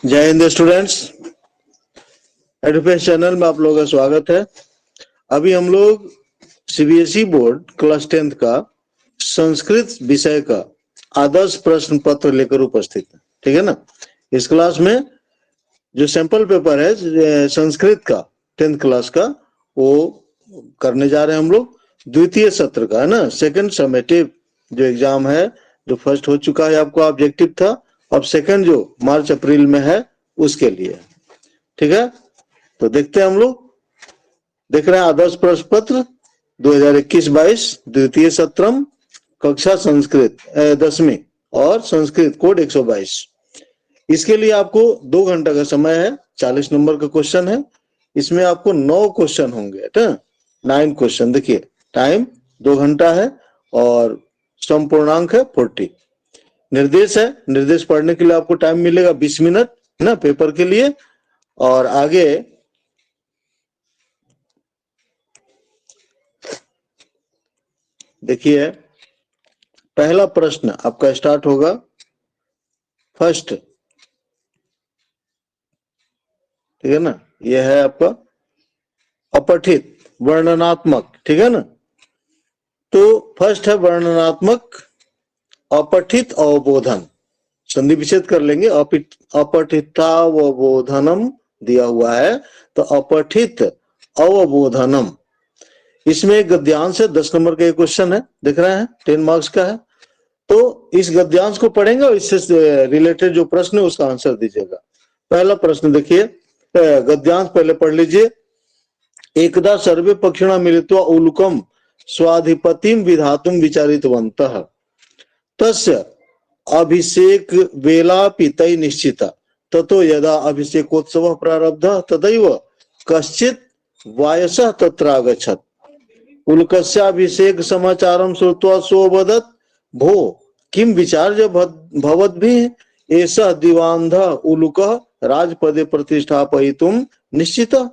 जय Hind students, education channel में आप लोगों का स्वागत है। अभी हम लोग सीबीएसई बोर्ड क्लास 10th का संस्कृत विषय का आदर्श प्रश्न पत्र लेकर उपस्थित है। ठीक है ना। इस क्लास में जो सैंपल पेपर है संस्कृत का 10th क्लास का वो करने जा रहे हैं हम लोग। द्वितीय सत्र का है ना, सेकंड समेटिव जो एग्जाम है, जो फर्स्ट हो चुका है आपको ऑब्जेक्टिव था, अब सेकंड जो मार्च अप्रैल में है उसके लिए। ठीक है, तो देखते हैं हम लोग। देख रहे हैं आदर्श प्रश्न पत्र 2021-22 द्वितीय सत्रम कक्षा संस्कृत 10वीं और संस्कृत कोड 122। इसके लिए आपको 2 घंटा का समय है। 40 नंबर का क्वेश्चन है। इसमें आपको 9 क्वेश्चन होंगे, 9 क्वेश्चन। देखिए टाइम 2 घंटा है और संपूर्णांक है 40। निर्देश है, निर्देश पढ़ने के लिए आपको टाइम मिलेगा 20 मिनट ना पेपर के लिए। और आगे देखिए पहला प्रश्न आपका स्टार्ट होगा फर्स्ट। ठीक है ना, यह है आपका अपठित वर्णनात्मक। ठीक है ना, तो फर्स्ट है वर्णनात्मक अपठित अवबोधन। संधि विच्छेद कर लेंगे। अपठितावबोधनम दिया हुआ है तो अपठित अवबोधनम। इसमें गद्यांश है, 10 नंबर का एक क्वेश्चन है, देख रहे हैं 10 मार्क्स का है। तो इस गद्यांश को पढ़ेंगे और इससे रिलेटेड जो प्रश्न है उसका आंसर दीजिएगा। पहला प्रश्न देखिए, गद्यांश पहले पढ़ लीजिए। एकदा सर्वे पक्षिणा मिलित्वा उलुकम स्वाधिपतिम विधातुम विचारितवन्तः तस्य अभिषेक वेलापि तै निश्चिता ततो यदा अभिषेकोत्सवः प्रारब्धः तदैव कश्चित् वायसः तत्रागच्छत्। उल्कस्याभिषेक समाचारं श्रुत्वा सोऽवदत् भो किं विचार्य भवद्भिः एषः दिवान्धः उलुकः राजपदे प्रतिष्ठापयितुं निश्चितः।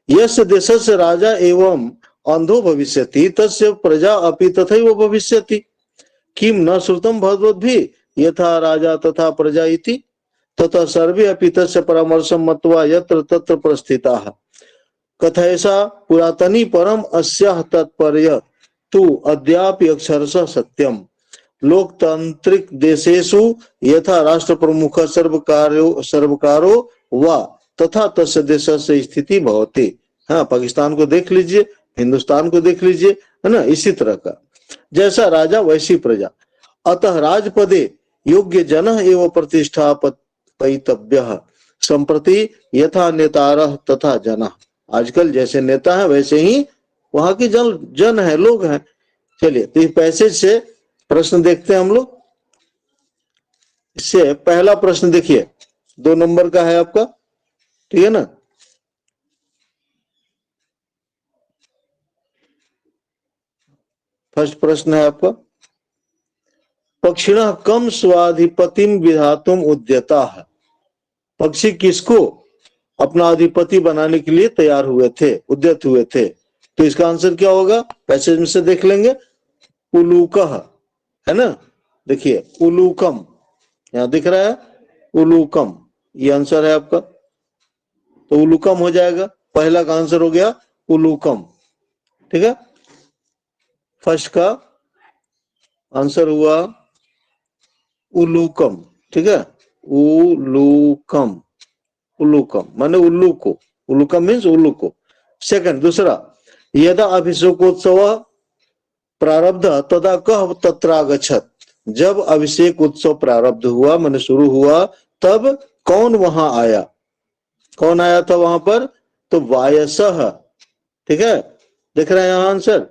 यस्य देशस्य राजा एवं अंधो भविष्यति तस्य प्रजा अपि तथैव भविष्यति। किं न श्रुतं भवद्भिः यथा राजा तथा प्रजा इति। ततः सर्वे अपि तस्य परामर्शं मत्वा यत्र तत्र प्रस्थिताः। कथयसा पुरातनी परम अस्याः तात्पर्य तु अद्यापि अक्षरशः सत्यम। लोकतांत्रिक देशेषु यथा राष्ट्र प्रमुख सर्वकारो वा तथा तस्य देशस्य स्थिति भवति। हाँ, पाकिस्तान को देख लीजिए, हिंदुस्तान को देख लीजिए, है ना, इसी तरह का। जैसा राजा वैसी प्रजा। अतः राजपदे योग्य जनः एव प्रतिष्ठापयितव्यः। संप्रति यथा नेतारः तथा जनः। आजकल जैसे नेता है वैसे ही वहां के जन है, लोग हैं। चलिए, तो इस पैसेज से प्रश्न देखते हैं हम लोग। इससे पहला प्रश्न देखिए, 2 नंबर का है आपका। ठीक है ना। फर्स्ट प्रश्न है आपका, पक्षिणः कम स्वाधिपतिम विधातुम उद्यताः। पक्षी किसको अपना अधिपति बनाने के लिए तैयार हुए थे, उद्यत हुए थे। तो इसका आंसर क्या होगा, पैसेज में से देख लेंगे। उलूकः, है ना। देखिए उलूकम यहां दिख रहा है, उलूकम ये आंसर है आपका। तो उलूकम हो जाएगा, पहला का आंसर हो गया उलूकम। ठीक है, फर्स्ट का आंसर हुआ उलूकम। ठीक है, उलूकम, उल्लूकम माने उल्लू को, उल्लूकम मीन्स उल्लू को। सेकंड, दूसरा, यदा अभिषेकोत्सव प्रारब्ध तदा कह तत्रागच्छत्। जब अभिषेक उत्सव प्रारब्ध हुआ माने शुरू हुआ तब कौन वहां आया, कौन आया था वहां पर, तो वायसः। ठीक है, देख रहे हैं यहां आंसर,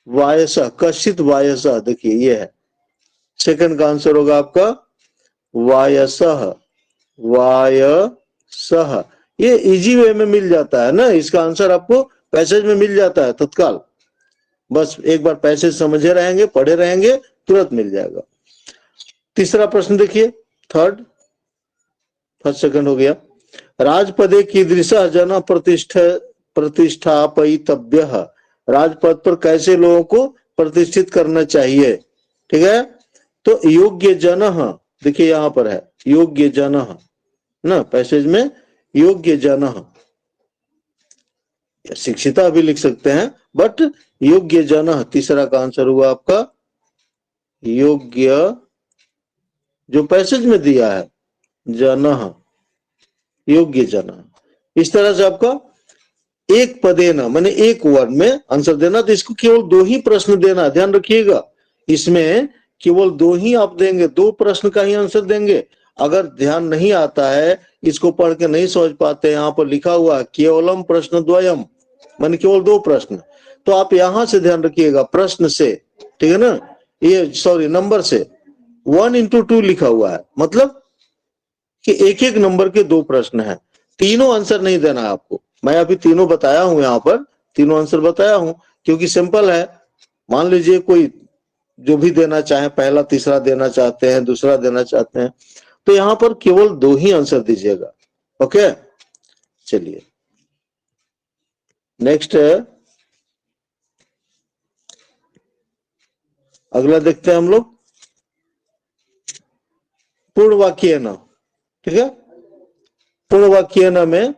वायसः, कश्चित वायसः। देखिए ये है, सेकंड का आंसर होगा आपका वायसः, वायसः। ये इजी वे में मिल जाता है ना, इसका आंसर आपको पैसेज में मिल जाता है तत्काल। बस एक बार पैसेज समझे रहेंगे, पढ़े रहेंगे, तुरंत मिल जाएगा। तीसरा प्रश्न देखिए, थर्ड, फर्स्ट सेकंड हो गया। राजपदे कीदृशः जनः प्रतिष्ठापयितव्यः। राजपद पर कैसे लोगों को प्रतिष्ठित करना चाहिए। ठीक है, तो योग्य जनः, देखिए यहां पर है योग्य जनः ना, पैसेज में योग्य जन, शिक्षिता भी लिख सकते हैं, बट योग्य जन तीसरा का आंसर हुआ आपका योग्य, जो पैसेज में दिया है जन, योग्य जन। इस तरह से आपका एक पदेन माने एक वर्ड में आंसर देना। तो इसको केवल दो ही प्रश्न देना, ध्यान रखिएगा, इसमें केवल दो ही आप देंगे, दो प्रश्न का ही आंसर देंगे। अगर ध्यान नहीं आता है, इसको पढ़ के नहीं समझ पाते, यहाँ पर लिखा हुआ केवलम प्रश्न द्वयम माने केवल दो प्रश्न, तो आप यहां से ध्यान रखिएगा प्रश्न से, ठीक है ना, ये सॉरी नंबर से 1 into 2 लिखा हुआ है, मतलब कि एक एक नंबर के दो प्रश्न हैं, तीनों आंसर नहीं देना है आपको। मैं अभी तीनों बताया हूं, यहाँ पर तीनों आंसर बताया हूं, क्योंकि सिंपल है। मान लीजिए कोई जो भी देना चाहे, पहला तीसरा देना चाहते हैं, दूसरा देना चाहते हैं, तो यहाँ पर केवल दो ही आंसर दीजिएगा। ओके, चलिए नेक्स्ट है, अगला देखते हैं हम लोग, पूर्ण वाक्य न, ठीक है। पूर्ण वाक्य न में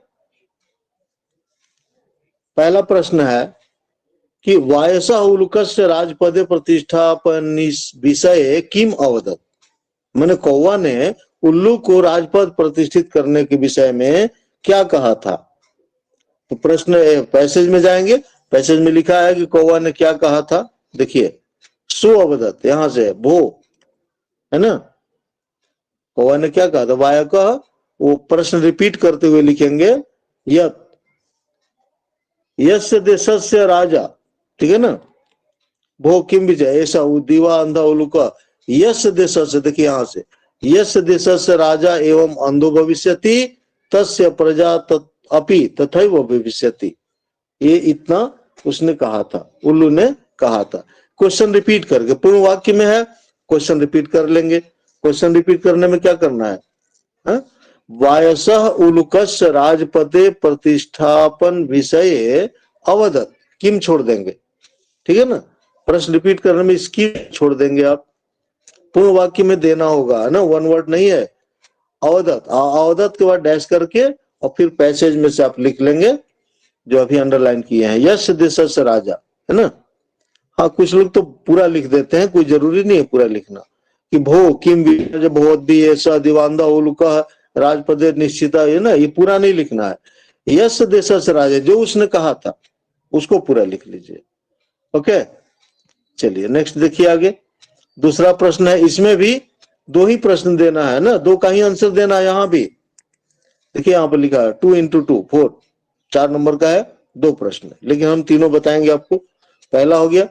पहला प्रश्न है कि वायसा उल्कस्य राजपदे प्रतिष्ठापन विषय किम अवदत, मैंने कौवा ने उल्लू को राजपद प्रतिष्ठित करने के विषय में क्या कहा था। तो प्रश्न पैसेज में जाएंगे, पैसेज में लिखा है कि कौवा ने क्या कहा था, देखिए सो अवदत, यहां से भो है ना, कौवा ने क्या कहा था, वाया कहा, वो प्रश्न रिपीट करते हुए लिखेंगे यत यस्य देशस्य राजा, ठीक है ना, भो किम विजय ऐसा दीवा अंधा उलुका, यश देशस्य, देखिए यहां से यश देशस्य राजा एवं अंधो भविष्यति तस्य प्रजा अपि तथैव भविष्यति, ये इतना उसने कहा था, उल्लू ने कहा था। क्वेश्चन रिपीट करके, पूर्ण वाक्य में है, क्वेश्चन रिपीट कर लेंगे। क्वेश्चन रिपीट करने में क्या करना है, वायसः उलुकस्य राजपदे प्रतिष्ठापन विषय अवदत, किम छोड़ देंगे, ठीक है ना, प्रश्न रिपीट करने में इसकी छोड़ देंगे आप, पूर्ण वाक्य में देना होगा, है ना, वन वर्ड नहीं है, अवदत, अवदत के बाद डैश करके और फिर पैसेज में से आप लिख लेंगे जो अभी अंडरलाइन किए हैं, यश देशस्य राजा, है ना। हाँ, कुछ लोग तो पूरा लिख देते हैं, कोई जरूरी नहीं है पूरा लिखना, कि भो किम भगवदी ऐसा दिवांदा उलुका राजपदे निश्चिता, ये ना, ये पूरा नहीं लिखना है, यश देशस्य राजा जो उसने कहा था उसको पूरा लिख लीजिए। ओके, चलिए नेक्स्ट देखिए आगे, दूसरा प्रश्न है, इसमें भी दो ही प्रश्न देना है ना, दो का ही आंसर देना है। यहां भी देखिए, यहां पर लिखा है 2 into 2 4, 4 नंबर का है, दो प्रश्न, लेकिन हम तीनों बताएंगे आपको। पहला हो गया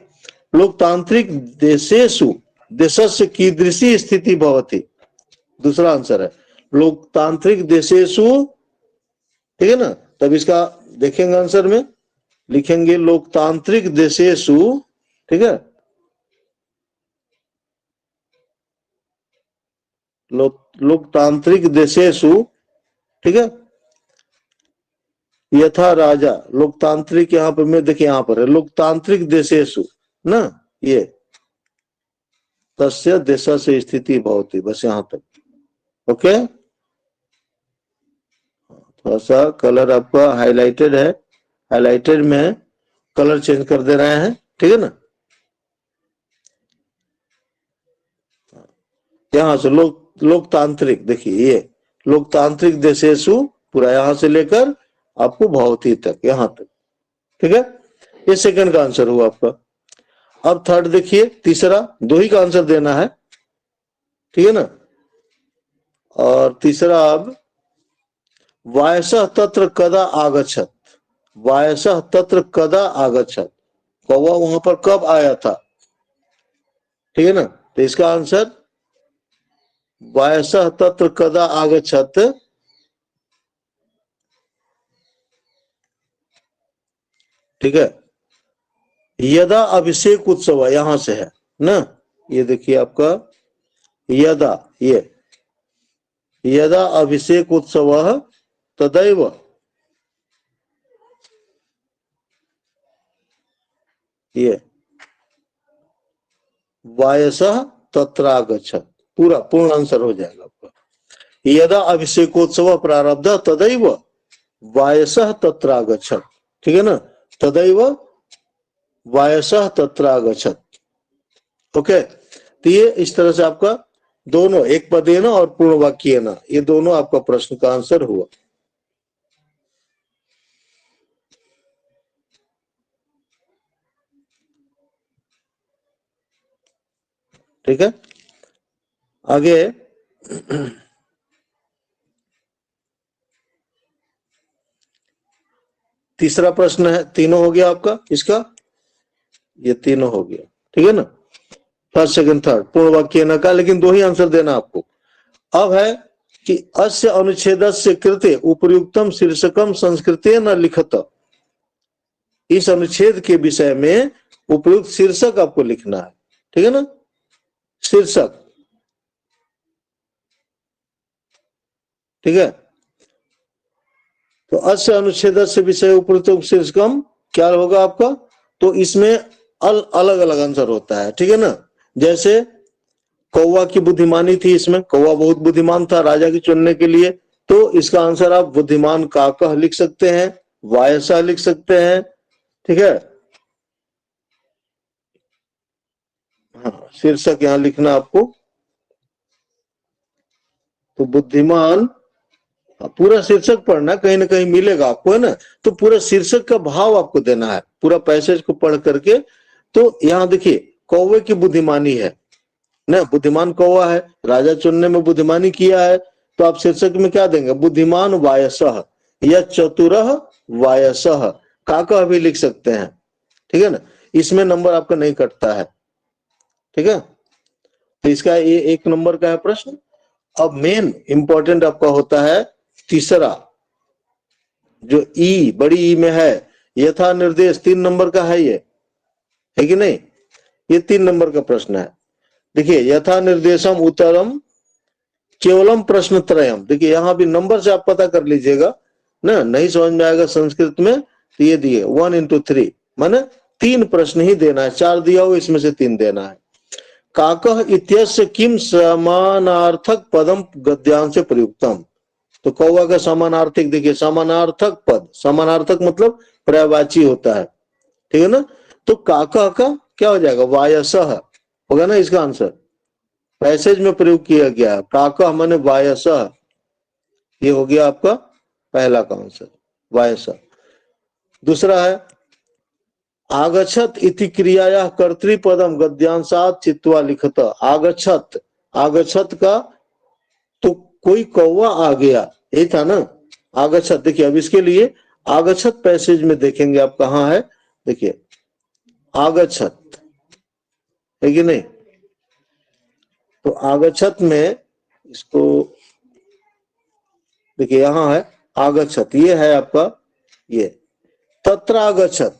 लोकतांत्रिक देशेषु देशस्य कीदृशी स्थिति भवति, दूसरा आंसर है लोकतांत्रिक देशेषु, ठीक है ना, तब इसका देखेंगे आंसर में, लिखेंगे लोकतांत्रिक देशेषु, ठीक है, लोकतांत्रिक देशेषु, ठीक है, यथा राजा, लोकतांत्रिक, यहाँ पर मैं देखिए यहाँ पर है लोकतांत्रिक देशेषु ना, ये तस्य देशस्य स्थिति भवति, बस यहां तक। ओके, थोड़ा सा कलर आपका हाईलाइटेड है, हाईलाइटेड में कलर चेंज कर दे रहे हैं, ठीक है ना। यहां से लोकतांत्रिक, देखिए ये लोकतांत्रिक देशेषु, पूरा यहां से लेकर आपको भवती तक, यहां तक, ठीक है, ये सेकंड का आंसर हुआ आपका। अब थर्ड देखिए, तीसरा, दो ही का आंसर देना है, ठीक है ना, और तीसरा अब वायसः तत्र कदा आगच्छत, वायसः तत्र कदा आगच्छत, कौवा वहां पर कब आया था, ठीक है ना, तो इसका आंसर वायसः तत्र कदा आगच्छत, ठीक है, यदा अभिषेक उत्सव, यहां से है ना, ये देखिए आपका यदा, ये यदा अभिषेक उत्सव तदैव, ये वायसः तत्रागच्छत, पूरा पूर्ण आंसर हो जाएगा आपका। यदा अभिषेकोत्सव प्रारब्ध तदैव वायसः तत्रागच्छत्, ठीक है ना, तदैव वायसः तत्रागच्छत्। ओके, तो ये इस तरह से आपका दोनों, एक पदेन और पूर्ण वाक्य न, ये दोनों आपका प्रश्न का आंसर हुआ। ठीक है, आगे तीसरा प्रश्न है, तीनों हो गया आपका, इसका ये तीनों हो गया, ठीक है ना, फर्स्ट सेकंड थर्ड पूर्ण वाक्य न का, लेकिन दो ही आंसर देना आपको। अब है कि अस्य अनुच्छेदस्य कृते उपयुक्तम शीर्षकम संस्कृते न लिखत, इस अनुच्छेद के विषय में उपयुक्त शीर्षक आपको लिखना है, ठीक है ना, शीर्षक, ठीक है। तो अस्य अनुच्छेद से विषय उपयुक्त शीर्षकम क्या होगा आपका, तो इसमें अलग अलग आंसर होता है, ठीक है ना। जैसे कौवा की बुद्धिमानी थी, इसमें कौवा बहुत बुद्धिमान था राजा की चुनने के लिए, तो इसका आंसर आप बुद्धिमान काकः लिख सकते हैं, वायसः लिख सकते हैं, ठीक है। हाँ, शीर्षक यहां लिखना आपको, तो बुद्धिमान, पूरा शीर्षक पढ़ना, कहीं ना कहीं मिलेगा आपको, है ना। तो पूरा शीर्षक का भाव आपको देना है पूरा पैसेज को पढ़ करके। तो यहाँ देखिए कौवे की बुद्धिमानी है ना, बुद्धिमान कौवा है, राजा चुनने में बुद्धिमानी किया है, तो आप शीर्षक में क्या देंगे, बुद्धिमान वायसः या चतुरः वायसः, काकः भी लिख सकते हैं, ठीक है ना, इसमें नंबर आपका नहीं कटता है, ठीक है। तो इसका ये एक नंबर का है प्रश्न। अब मेन इंपॉर्टेंट आपका होता है तीसरा, जो ई बड़ी ई में है, यथा निर्देश, 3 नंबर का है, ये है कि नहीं, ये 3 नंबर का प्रश्न है। देखिए यथा निर्देशम उत्तरम केवलम प्रश्न त्रयम, देखिए यहां भी नंबर से आप पता कर लीजिएगा ना, नहीं समझ में आएगा संस्कृत में, तो ये दिए 1 into 3, माने 3 प्रश्न ही देना है, 4 दिया हो इसमें से 3 देना है। काकः इत्यस्य किम समानार्थक पदम गद्यांश प्रयुक्तम, तो कौवा का समानार्थिक देखिए, समानार्थक पद, समानार्थक मतलब पर्यायवाची होता है, ठीक है ना। तो काकः का क्या हो जाएगा, वायसः होगा ना इसका आंसर, पैसेज में प्रयोग किया गया, काकः माने वायसः, ये हो गया आपका पहला का आंसर, वायसः। दूसरा है आगच्छत इति क्रियाया कर्तृपदम गद्यांशात चित्वा लिखत, आगच्छत, आगच्छत का तो कोई कौवा आ गया, यही था ना, आगच्छत। देखिए अब इसके लिए आगच्छत पैसेज में देखेंगे आप कहां है, देखिए आगच्छत है कि नहीं, तो आगच्छत में इसको देखिए यहां है आगच्छत, ये है आपका ये तत्रागच्छत,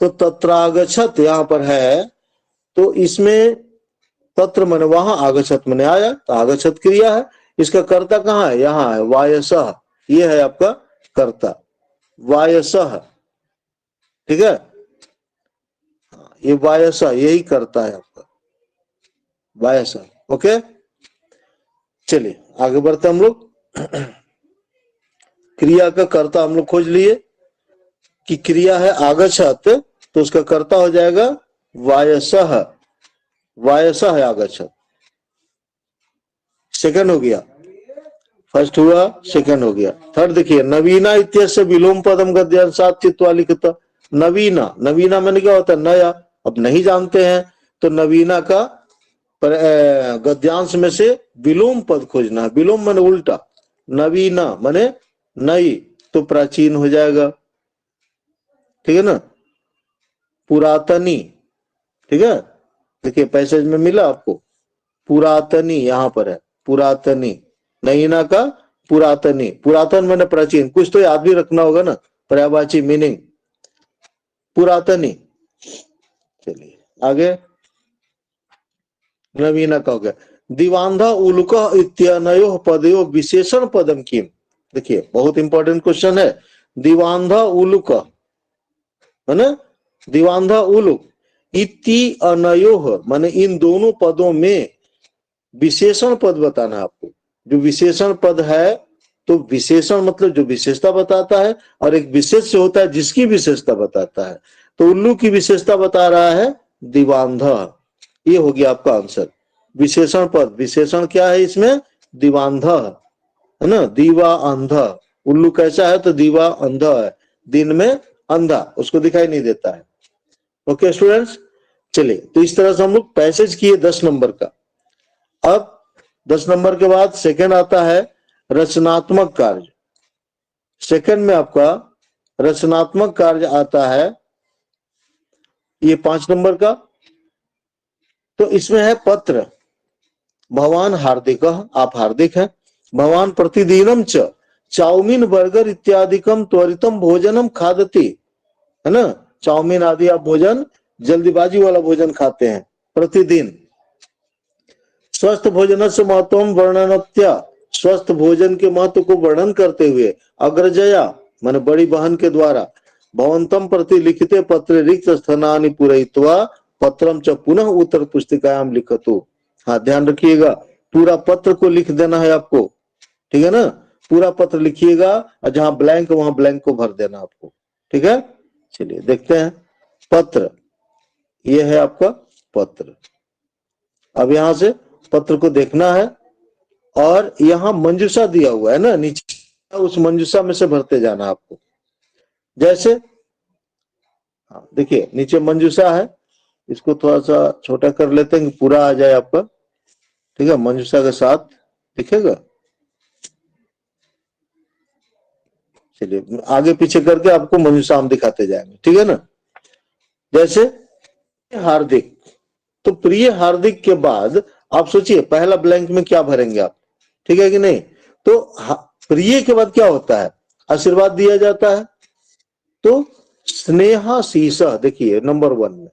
तो तत्रागच्छत यहां पर है, तो इसमें तत्र मन वहां, आगच्छत मन आया, तो आगच्छत क्रिया है, इसका कर्ता कहाँ है, यहाँ है वायसः, ये है आपका कर्ता वायसः, ठीक है, ये वायसः यही करता है आपका वायसः। ओके चलिए आगे बढ़ते हम लोग। क्रिया का कर्ता हम लोग खोज लिए कि क्रिया है आगच्छत, तो उसका कर्ता हो जाएगा वायसः, वायसः है आगच्छत, सेकंड हो गया, फर्स्ट हुआ सेकंड हो गया, थर्ड देखिए नवीना इत्यस्य विलोम पदम गद्यांशात चित्वा लिखत, नवीना, नवीना मैंने क्या होता है, नया, अब नहीं जानते हैं तो नवीना का गद्यांश में से विलोम पद खोजना है, विलोम माने उल्टा, नवीना माने नई, तो प्राचीन हो जाएगा, ठीक है ना, पुरातनी, ठीक है, देखिए पैसेज में मिला आपको पुरातनी, यहां पर है पुरातनी, नईना का पुरातनी, पुरातन माने प्राचीन, कुछ तो याद भी रखना होगा ना, पर्यायवाची मीनिंग पुरातनी। चलिए आगे नवीना का हो गया, दिवांधा उलुक इत्यनयो पदयो विशेषण पदम किम, देखिए बहुत इंपॉर्टेंट क्वेश्चन है, दिवांधा उलुक है ना, दिवांधा उलुक इति अनयोह माने इन दोनों पदों में विशेषण पद बताना है आपको, जो विशेषण पद है तो विशेषण मतलब जो विशेषता बताता है, और एक विशेष होता है जिसकी विशेषता बताता है। तो उल्लू की विशेषता बता रहा है दिवांध। ये हो गया आपका आंसर। विशेषण पद, विशेषण क्या है इसमें? दिवांध है ना, दीवा अंधा। उल्लू कैसा है? तो दीवा अंधा है, दिन में अंधा, उसको दिखाई नहीं देता है। ओके स्टूडेंट्स, चलिए तो इस तरह से हम लोग पैसेज किए 10 नंबर का। अब 10 नंबर के बाद सेकंड आता है रचनात्मक कार्य। सेकंड में आपका रचनात्मक कार्य आता है ये 5 नंबर का। तो इसमें है पत्र। भवान हार्दिक, आप हार्दिक हैं। भवान प्रतिदिनम च चाउमीन बर्गर इत्यादिकम त्वरितम भोजनम खादति, है ना, चाउमीन आदि आप भोजन, जल्दीबाजी वाला भोजन खाते हैं प्रतिदिन। स्वस्थ भोजन से महत्व वर्णनत्या, स्वस्थ भोजन के महत्व को वर्णन करते हुए अग्रजया माने बड़ी बहन के द्वारा भवंतम प्रति लिखिते पत्र रिक्त स्थानानि पूरयित्वा पत्रम च पुनः उत्तर पुस्तिकायाम लिखतु। हाँ ध्यान रखिएगा, पूरा पत्र को लिख देना है आपको, ठीक है ना, पूरा पत्र लिखिएगा और जहां ब्लैंक वहां ब्लैंक को भर देना आपको, ठीक है। चलिए देखते हैं पत्र, ये है आपका पत्र। अब यहां से पत्र को देखना है और यहाँ मंजूषा दिया हुआ है ना नीचे, उस मंजूषा में से भरते जाना आपको। जैसे हाँ देखिए नीचे मंजूषा है, इसको थोड़ा सा छोटा कर लेते हैं कि पूरा आ जाए आपका, ठीक है, मंजूषा के साथ दिखेगा। चलिए आगे पीछे करके आपको मंजूषा हम दिखाते जाएंगे, ठीक है ना। जैसे हार्दिक, तो प्रिय हार्दिक के बाद आप सोचिए पहला ब्लैंक में क्या भरेंगे आप, ठीक है कि नहीं। तो प्रिय के बाद क्या होता है? आशीर्वाद दिया जाता है। तो स्नेहाशीष, देखिए नंबर 1 में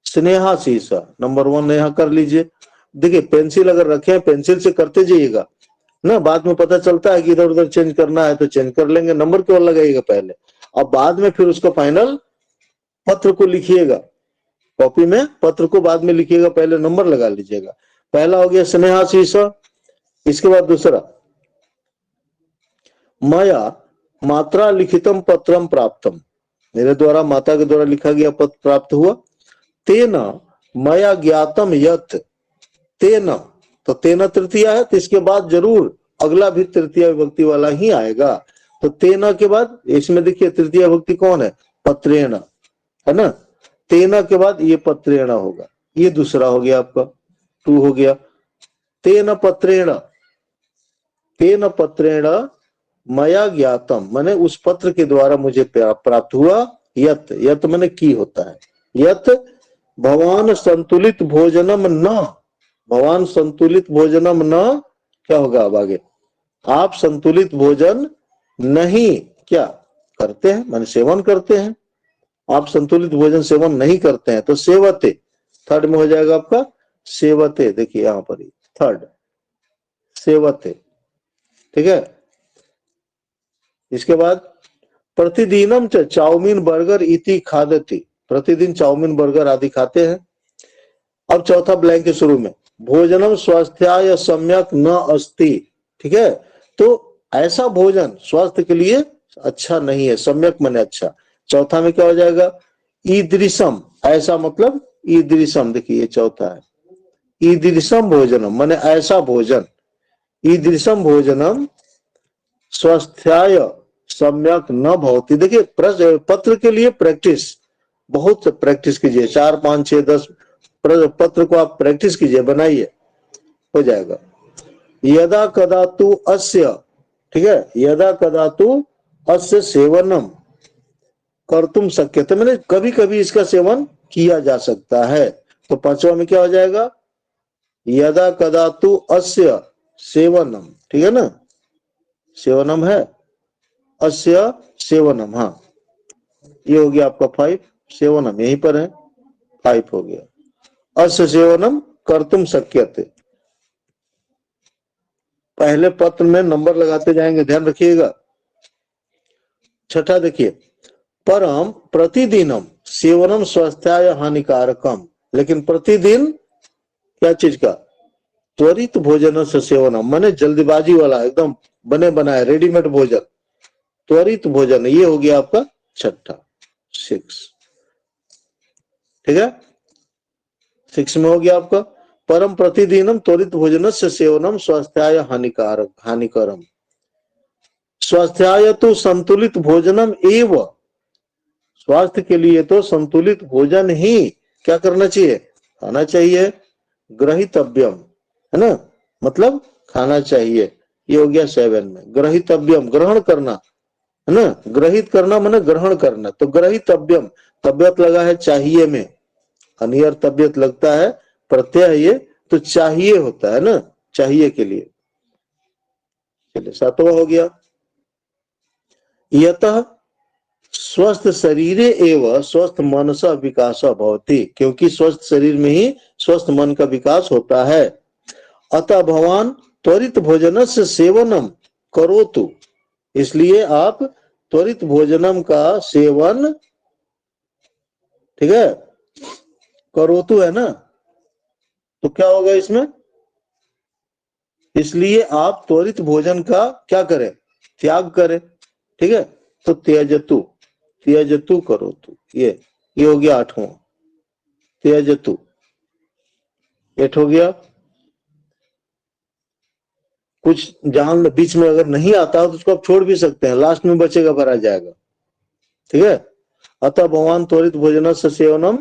स्नेहाशीष नंबर 1 यहाँ कर लीजिए। देखिए पेंसिल अगर रखे, पेंसिल से करते जाइएगा ना, बाद में पता चलता है कि इधर उधर चेंज करना है तो चेंज कर लेंगे, नंबर क्यों लगाइएगा पहले, अब बाद में फिर उसका फाइनल पत्र को लिखिएगा, कॉपी में पत्र को बाद में लिखिएगा, पहले नंबर लगा लीजिएगा। पहला हो गया स्नेहाशीष, इसके बाद दूसरा मया मात्रा लिखितम पत्रम प्राप्तम, मेरे द्वारा माता के द्वारा लिखा गया पत्र प्राप्त हुआ। तेना मया ज्ञातम यत, तेना, तो तेना तृतीया है तो इसके बाद जरूर अगला भी तृतीय विभक्ति वाला ही आएगा। तो तेना के बाद इसमें देखिए तृतीय विभक्ति कौन है? पत्रेण, है ना। तेना के बाद ये पत्रेण होगा, ये दूसरा हो गया आपका 2 हो गया। तेन पत्रेण, तेन पत्रेण मया ज्ञातम, माने उस पत्र के द्वारा मुझे प्राप्त हुआ। यत, यत माने की होता है, यत भवान संतुलित भोजनम न, भवान संतुलित भोजनम न, क्या होगा अब आगे? आप संतुलित भोजन नहीं क्या करते हैं, माने सेवन करते हैं, आप संतुलित भोजन सेवन नहीं करते हैं। तो सेवते, थर्ड में हो जाएगा आपका सेवते, देखिए यहां पर ही थर्ड सेवते, ठीक है। इसके बाद प्रतिदिनम चाउमीन बर्गर इति खादति, प्रतिदिन चाउमीन बर्गर आदि खाते हैं। अब चौथा ब्लैंक के शुरू में भोजनम स्वास्थ्याय सम्यक न अस्ति, ठीक है। तो ऐसा भोजन स्वास्थ्य के लिए अच्छा नहीं है, सम्यक माने अच्छा। चौथा में क्या हो जाएगा? ईदृशम, ऐसा मतलब ईदृशम, देखिए ये चौथा है, ईदृशम भोजनम माने ऐसा भोजन, ईदृशम भोजनम स्वास्थ्याय सम्यक न भवति। देखिए पत्र के लिए प्रैक्टिस, बहुत प्रैक्टिस कीजिए, 4 5 6 10 पत्र को आप प्रैक्टिस कीजिए, बनाइए, हो जाएगा। यदा कदा तु अस्य, ठीक है, यदा कदा तु अस्य सेवनम कर्तुम शक्यते, मैंने कभी कभी इसका सेवन किया जा सकता है। तो 5वां में क्या हो जाएगा? यदा कदा तु अस्य सेवनम, ठीक है ना, सेवनम है, अस्य सेवनम, हाँ ये हो गया आपका 5, सेवनम यहीं पर है, 5 हो गया। अस्य सेवनम कर्तुम शक्यते, पहले पत्र में नंबर लगाते जाएंगे, ध्यान रखिएगा। छठा देखिए परम प्रतिदिनम सेवनम स्वास्थ्याय हानिकारकम, लेकिन प्रतिदिन क्या चीज का? त्वरित भोजन से सेवनम माने जल्दीबाजी वाला, एकदम बने बनाए रेडीमेड भोजन, त्वरित भोजन, ये हो गया आपका छठा, 6। ठीक है, 6 में हो गया आपका परम प्रतिदिनम त्वरित भोजन से सेवनम स्वास्थ्याय हानिकारक हानिकरम। स्वास्थ्याय तो संतुलित भोजनम एव, स्वास्थ्य के लिए तो संतुलित भोजन ही क्या करना चाहिए, खाना चाहिए। ग्रहितव्यम है ना, मतलब खाना चाहिए, ये हो गया 7 में। ग्रहितव्यम ग्रहण करना है ना, ग्रहित करना माने ग्रहण करना, तो ग्रहितव्यम तबियत लगा है चाहिए में, अनियर तबियत लगता है प्रत्यय ये तो चाहिए होता है ना, चाहिए के लिए। चलिए 7वां हो गया यतः स्वस्थ शरीरे एवं स्वस्थ मनसा विकास भवति, क्योंकि स्वस्थ शरीर में ही स्वस्थ मन का विकास होता है। अतः भगवान त्वरित भोजन से सेवनम करोतु, इसलिए आप त्वरित भोजनम का सेवन, ठीक है, करोतु है ना, तो क्या होगा इसमें, इसलिए आप त्वरित भोजन का क्या करें, त्याग करें। ठीक है, तो त्यजतु, त्यजतु करोतु, ये हो गया 8वां, त्यजतु 8 हो गया। कुछ जान बीच में अगर नहीं आता तो उसको आप छोड़ भी सकते हैं, लास्ट में बचेगा भरा जाएगा। ठीक है, अतः भगवान त्वरित भोजन से सेवनम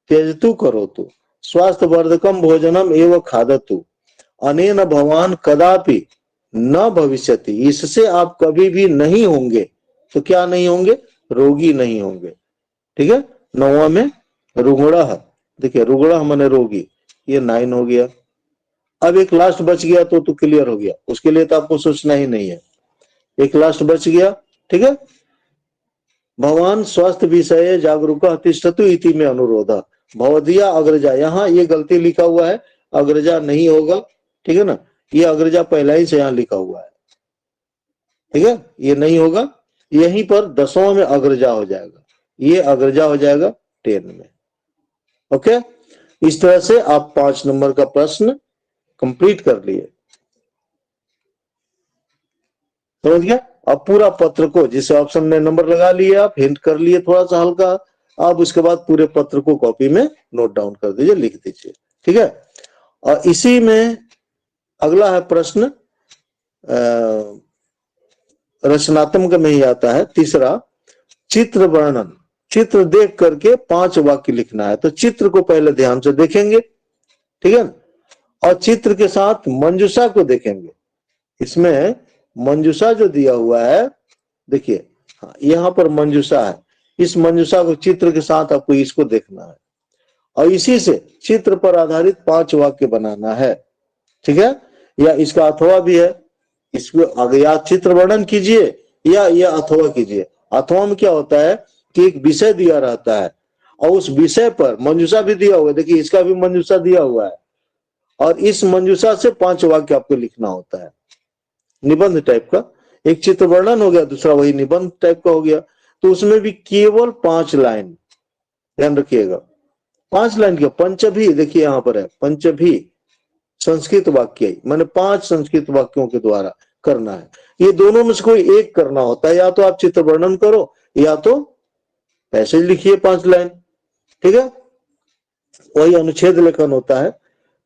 त्यजतु करोतु स्वास्थ्य वर्धकम भोजनम एवं खादतु अनेन भगवान कदापि न भविष्यति, इससे आप कभी भी नहीं होंगे, तो क्या नहीं होंगे, रोगी नहीं होंगे। ठीक है, 9वां में रुग्ण, देखिए रुग्ण माने रोगी, ये 9 हो गया। अब एक लास्ट बच गया तो क्लियर हो गया, उसके लिए तो आपको सोचना ही नहीं है, एक लास्ट बच गया। ठीक है, भगवान स्वास्थ्य विषय जागरूक तिष्ठतु इति में अनुरोध, भवदिया अग्रजा, यहाँ ये गलती लिखा हुआ है, अग्रजा नहीं होगा। ठीक है ना, ये अग्रजा पहला ही से यहाँ लिखा हुआ है। ठीक है, ये नहीं होगा, यहीं पर 10वां में अग्रजा हो जाएगा, ये अग्रजा हो जाएगा 10 में। ओके, इस तरह से आप 5 नंबर का प्रश्न कंप्लीट कर लिए, समझ गया। अब पूरा पत्र को, जिस ऑप्शन में नंबर लगा लिए आप, हिंट कर लिए थोड़ा सा हल्का, आप उसके बाद पूरे पत्र को कॉपी में नोट डाउन कर दीजिए, लिख दीजिए। ठीक है, और इसी में अगला है प्रश्न, रचनात्मक में ही आता है, तीसरा चित्र वर्णन, चित्र देख करके 5 वाक्य लिखना है। तो चित्र को पहले ध्यान से देखेंगे, ठीक है, और चित्र के साथ मंजूषा को देखेंगे। इसमें मंजूषा जो दिया हुआ है, देखिए यहाँ पर मंजूषा है, इस मंजूषा को चित्र के साथ आपको इसको देखना है, और इसी से चित्र पर आधारित 5 वाक्य बनाना है। ठीक है, या इसका अथवा भी है, इसको अगर या चित्र वर्णन कीजिए या अथवा कीजिए। अथवा में क्या होता है कि एक विषय दिया रहता है और उस विषय पर मंजूषा भी दिया हुआ है, देखिए इसका भी मंजूषा दिया हुआ है, और इस मंजूषा से 5 वाक्य आपको लिखना होता है, निबंध टाइप का। एक चित्र वर्णन हो गया, दूसरा वही निबंध टाइप का हो गया, तो उसमें भी केवल 5 लाइन, ध्यान रखिएगा 5 लाइन का। पंचभी देखिए यहाँ पर है, पंचभी संस्कृत वाक्य, मैंने 5 संस्कृत वाक्यों के द्वारा करना है। ये दोनों में से कोई एक करना होता है, या तो आप चित्र वर्णन करो या तो पैसेज लिखिए 5 लाइन। ठीक है, वही अनुच्छेद लेखन होता है।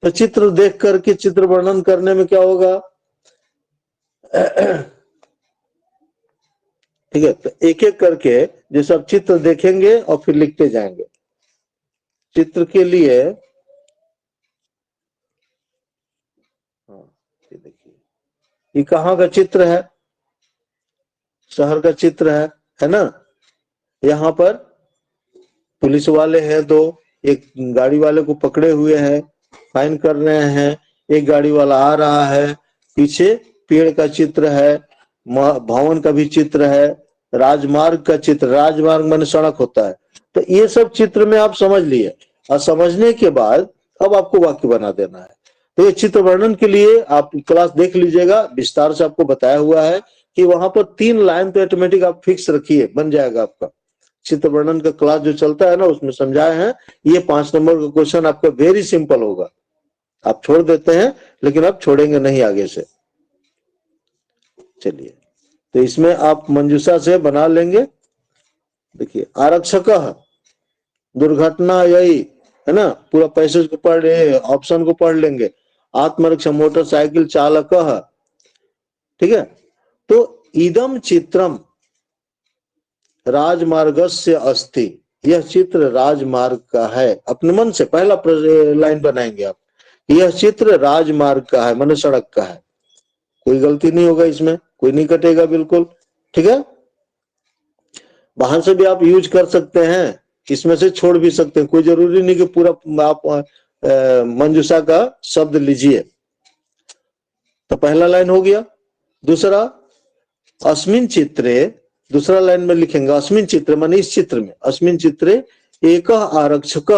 तो चित्र देख करके चित्र वर्णन करने में क्या होगा, ठीक है, तो एक एक करके जैसे आप चित्र देखेंगे और फिर लिखते जाएंगे। चित्र के लिए ये देखिए, ये कहाँ का चित्र है, शहर का चित्र है ना। यहाँ पर पुलिस वाले हैं 2, एक गाड़ी वाले को पकड़े हुए हैं, फाइन कर रहे हैं, एक गाड़ी वाला आ रहा है, पीछे पेड़ का चित्र है, भवन का भी चित्र है, राजमार्ग का चित्र, राजमार्ग माने सड़क होता है। तो ये सब चित्र में आप समझ लिए, और समझने के बाद अब आपको वाक्य बना देना है। तो ये चित्र वर्णन के लिए आप क्लास देख लीजिएगा, विस्तार से आपको बताया हुआ है कि वहां पर 3 लाइन तो ऑटोमेटिक आप फिक्स रखिए, बन जाएगा आपका। चित्र वर्णन का क्लास जो चलता है ना, उसमें समझाए हैं। ये 5 नंबर का क्वेश्चन आपका वेरी सिंपल होगा, आप छोड़ देते हैं, लेकिन आप छोड़ेंगे नहीं आगे से। चलिए, तो इसमें आप मंजूषा से बना लेंगे। देखिए, आरक्षक दुर्घटना, यही है ना, पूरा पैसेज को पढ़ रहे, ऑप्शन को पढ़ लेंगे। आत्मरक्षा मोटरसाइकिल चालक, ठीक है। तो इदम चित्रम राजमार्गस्य अस्ति, यह चित्र राजमार्ग का है। अपने मन से पहला लाइन बनाएंगे आप, यह चित्र राजमार्ग का है, माने सड़क का है। कोई गलती नहीं होगा इसमें, कोई नहीं कटेगा बिल्कुल, ठीक है। बाहर से भी आप यूज कर सकते हैं, इसमें से छोड़ भी सकते हैं, कोई जरूरी नहीं कि पूरा आप मंजूषा का शब्द लीजिए। तो पहला लाइन हो गया। दूसरा, अस्मिन चित्रे, दूसरा लाइन में लिखेंगे अस्मिन चित्र माने इस चित्र में, अस्मिन चित्रे एक आरक्षक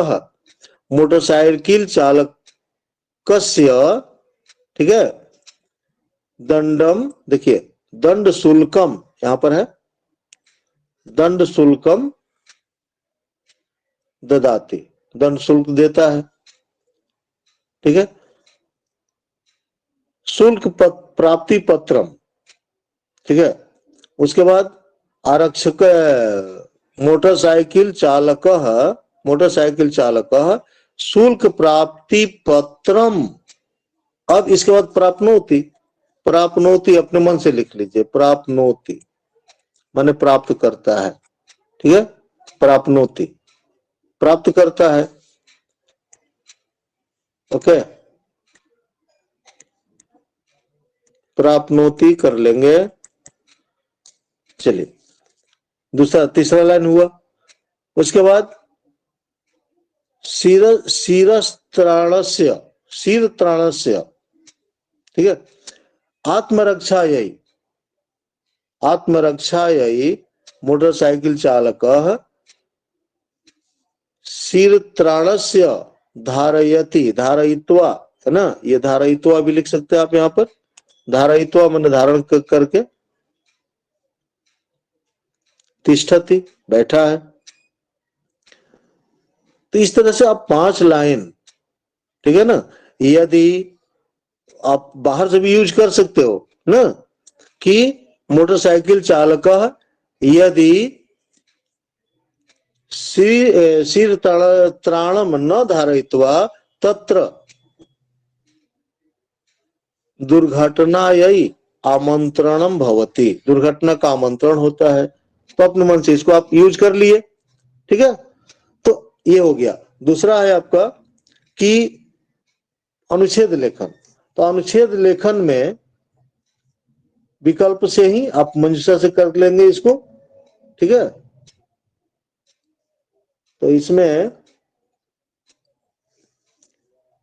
मोटरसाइकिल चालक कस्य, ठीक है, दंडम, देखिए दंड शुल्कम यहां पर है, दंड शुल्कम ददाति, दंड शुल्क देता है, ठीक है। शुल्क प्राप्ति पत्रम, ठीक है। उसके बाद आरक्षक मोटरसाइकिल चालक, मोटरसाइकिल चालक शुल्क प्राप्ति पत्रम। अब इसके बाद प्राप्नोति, प्राप्नोति अपने मन से लिख लीजिए, प्राप्नोति माने प्राप्त करता है, ठीक है। प्राप्नोति प्राप्त करता है, ओके। प्राप्नोति कर लेंगे। चलिए, दूसरा तीसरा लाइन हुआ। उसके बाद शिरस्त्राणस्य, शिर त्राणस्य, ठीक है। आत्मरक्षा यही, आत्मरक्षा यही मोटरसाइकिल चालक शिर त्राणस्य धारयति, धारयित्वा है ना, ये धारयित्वा भी लिख सकते हैं आप यहाँ पर, धारयित्वा मन धारण करके, तिष्ठति बैठा है। तो इस तरह से आप 5 लाइन, ठीक है ना। यदि आप बाहर से भी यूज कर सकते हो ना, कि मोटरसाइकिल चालक यदि शिर त्राणम न धारयित्वा तत्र दुर्घटनायै आमंत्रणम भवति, दुर्घटना का आमंत्रण होता है। तो अपने मन से इसको आप यूज कर लिए, ठीक है। तो ये हो गया। दूसरा है आपका कि अनुच्छेद लेखन। तो अनुच्छेद लेखन में विकल्प से ही आप मंजूषा से कर लेंगे इसको, ठीक है। तो इसमें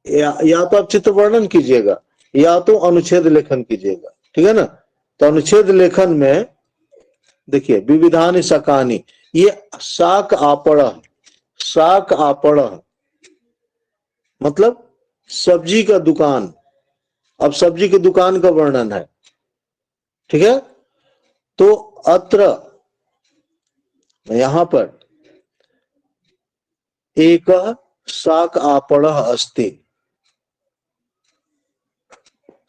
या तो आप चित्र वर्णन कीजिएगा या तो अनुच्छेद लेखन कीजिएगा, ठीक है ना। तो अनुच्छेद लेखन में देखिए, विविधानि शाकानि, ये शाक आपड़, शाक आपड़ मतलब सब्जी का दुकान। अब सब्जी की दुकान का वर्णन है, ठीक है। तो अत्र यहां पर एक शाक आपड़ अस्ति,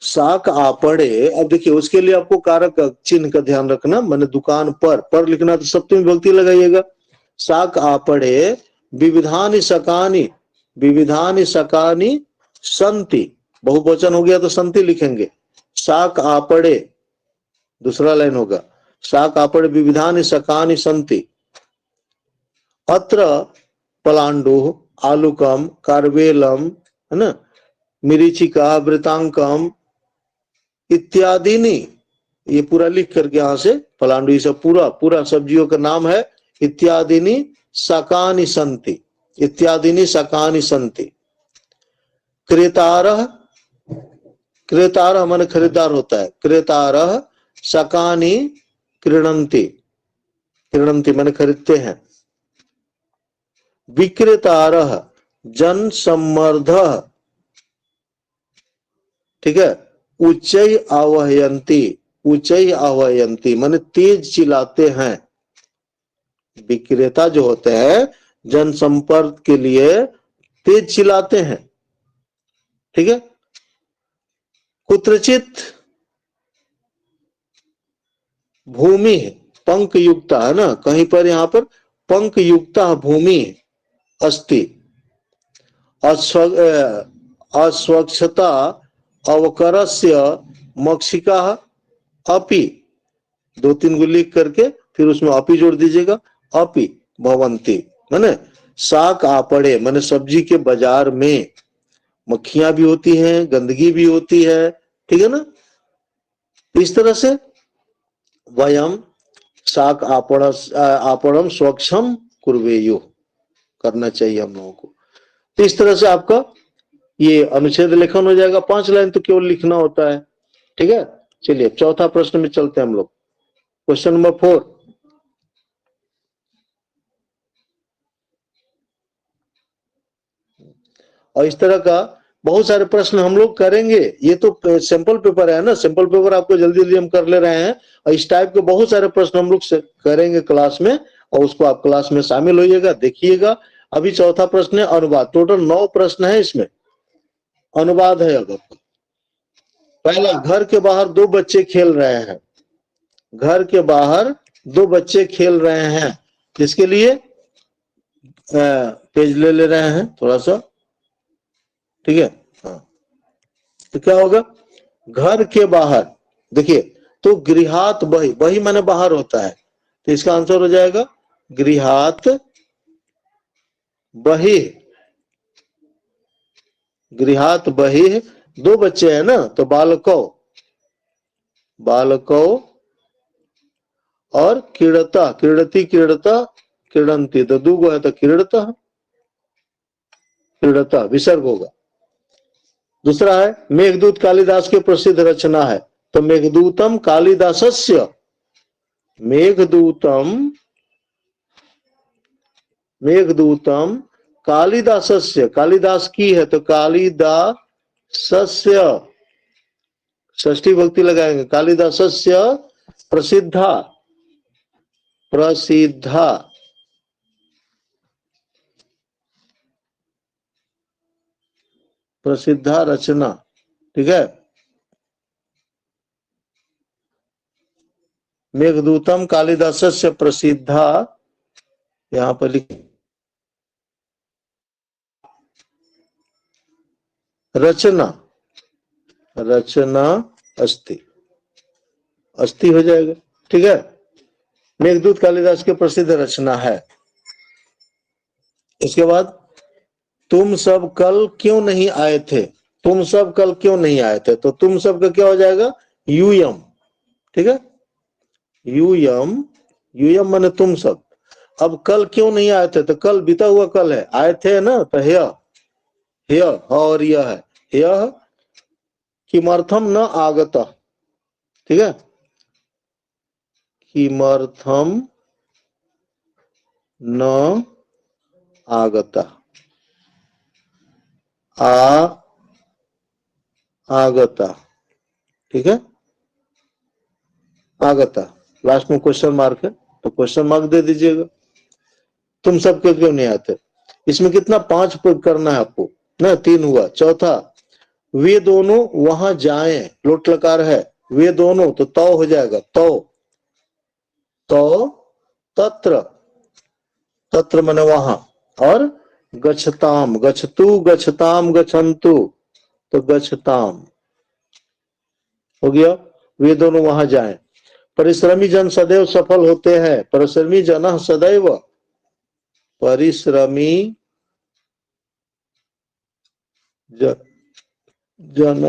शाक आपड़े। अब देखिए, उसके लिए आपको कारक चिन्ह का ध्यान रखना, मैंने दुकान पर लिखना तो सप्तमी विभक्ति लगाइएगा। शाक आपड़े विविधानि शाकानि, विविधानि शाकानि संति, बहुवचन हो गया तो संति लिखेंगे। शाक आपड़े, दूसरा लाइन होगा, शाक आपड़े विविधानि शाकानि संति अत्र पलांडु आलूकम कार्वेलम, है ना, मिरीचिका वृतांकम इत्यादि नहीं, ये पूरा लिख करके यहां से पलांडु, ये सब पूरा पूरा सब्जियों का नाम है। इत्यादिनी शाकानि संति, इत्यादिनी शाकानि संति। क्रेतारः, क्रेतारः माने खरीदार होता है, क्रेतारः शाकानि क्रीणन्ति, क्रीणन्ति माने खरीदते हैं। विक्रेतारः जन सम्मर्दः, ठीक है, उच्चै आह्वयन्ति, उच्चै आह्वयन्ति माने तेज चिल्लाते हैं। विक्रेता जो होते हैं जनसंपर्क के लिए तेज चिल्लाते हैं, ठीक है। कुत्रचित भूमि पंख युक्ता है ना, कहीं पर यहाँ पर पंख युक्ता भूमि अस्ति अस्वच्छता अवकरस्य मक्षिका अपि, दो तीन को लिख करके फिर उसमें अपि जोड़ दीजिएगा, अपि भवंती माने शाक आपड़े माने सब्जी के बाजार में मक्खियां भी होती हैं, गंदगी भी होती है, ठीक है ना। इस तरह से वयम शाक आपणम स्वच्छम कुर्वेयु करना चाहिए हम लोगों को। तो इस तरह से आपका ये अनुच्छेद लेखन हो जाएगा। 5 लाइन तो केवल लिखना होता है, ठीक है। चलिए चौथा प्रश्न में चलते हैं हम लोग। Question number 4। और इस तरह का बहुत सारे प्रश्न हम लोग करेंगे। ये तो सैंपल पेपर है ना, सैंपल पेपर आपको जल्दी जल्दी हम कर ले रहे हैं, और इस टाइप के बहुत सारे प्रश्न हम लोग करेंगे क्लास में, और उसको आप क्लास में शामिल होइएगा, देखिएगा। अभी चौथा प्रश्न है अनुवाद। टोटल 9 प्रश्न है इसमें, अनुवाद है। अगर पहला, घर के बाहर 2 बच्चे खेल रहे हैं। घर के बाहर 2 बच्चे खेल रहे हैं, इसके लिए पेज ले रहे हैं थोड़ा सा, ठीक है। हाँ, तो क्या होगा, घर के बाहर देखिए, तो गृहात बही, बही माने बाहर होता है, तो इसका आंसर हो जाएगा गृहात बही। गृहात बही 2 बच्चे हैं ना, तो बालको, बालको और क्रीड़ता, क्रीड़ती क्रीड़ता क्रीडंती, तो 2 गो है तो क्रीड़ता, क्रीड़ता विसर्ग होगा। दूसरा है मेघदूत कालिदास की प्रसिद्ध रचना है, तो मेघदूतम कालिदासस्य, मेघदूतम, मेघदूतम कालिदासस्य, कालिदास की है तो कालिदासस्य, षष्ठी भक्ति लगाएंगे, कालिदासस्य प्रसिद्धा, प्रसिद्धा, प्रसिद्धा रचना, ठीक है। मेघदूतम कालिदासस्य प्रसिद्धा, यहां पर लिख रचना, रचना अस्ति, अस्ति हो जाएगा, ठीक है। मेघदूत कालिदास की प्रसिद्ध रचना है। इसके बाद तुम सब कल क्यों नहीं आए थे, तुम सब कल क्यों नहीं आए थे, तो तुम सब का क्या हो जाएगा यूयम, ठीक है। यूयम, यूयम माने तुम सब। अब कल क्यों नहीं आए थे, तो कल बीता हुआ कल है, आए थे ना, तो ह्य और यह है, यह किमर्थम न आगत, ठीक है। किमर्थम न आगता, आगता, ठीक है। आगता लास्ट में क्वेश्चन मार्क है, तो क्वेश्चन मार्क दे दीजिएगा। तुम सब क्यों नहीं आते, इसमें कितना 5 करना है आपको ना, 3 हुआ। चौथा, वे दोनों वहां जाएं, लोट लकार है, वे दोनों, तो तौ हो जाएगा, तो तत्र, तत्र माने वहां, और गच्छताम, गच्छतु गच्छताम गच्छन्तु, तो गच्छताम हो गया, वे दोनों वहां जाएं। परिश्रमी जन सदैव सफल होते हैं, परिश्रमी जन सदैव, परिश्रमी जन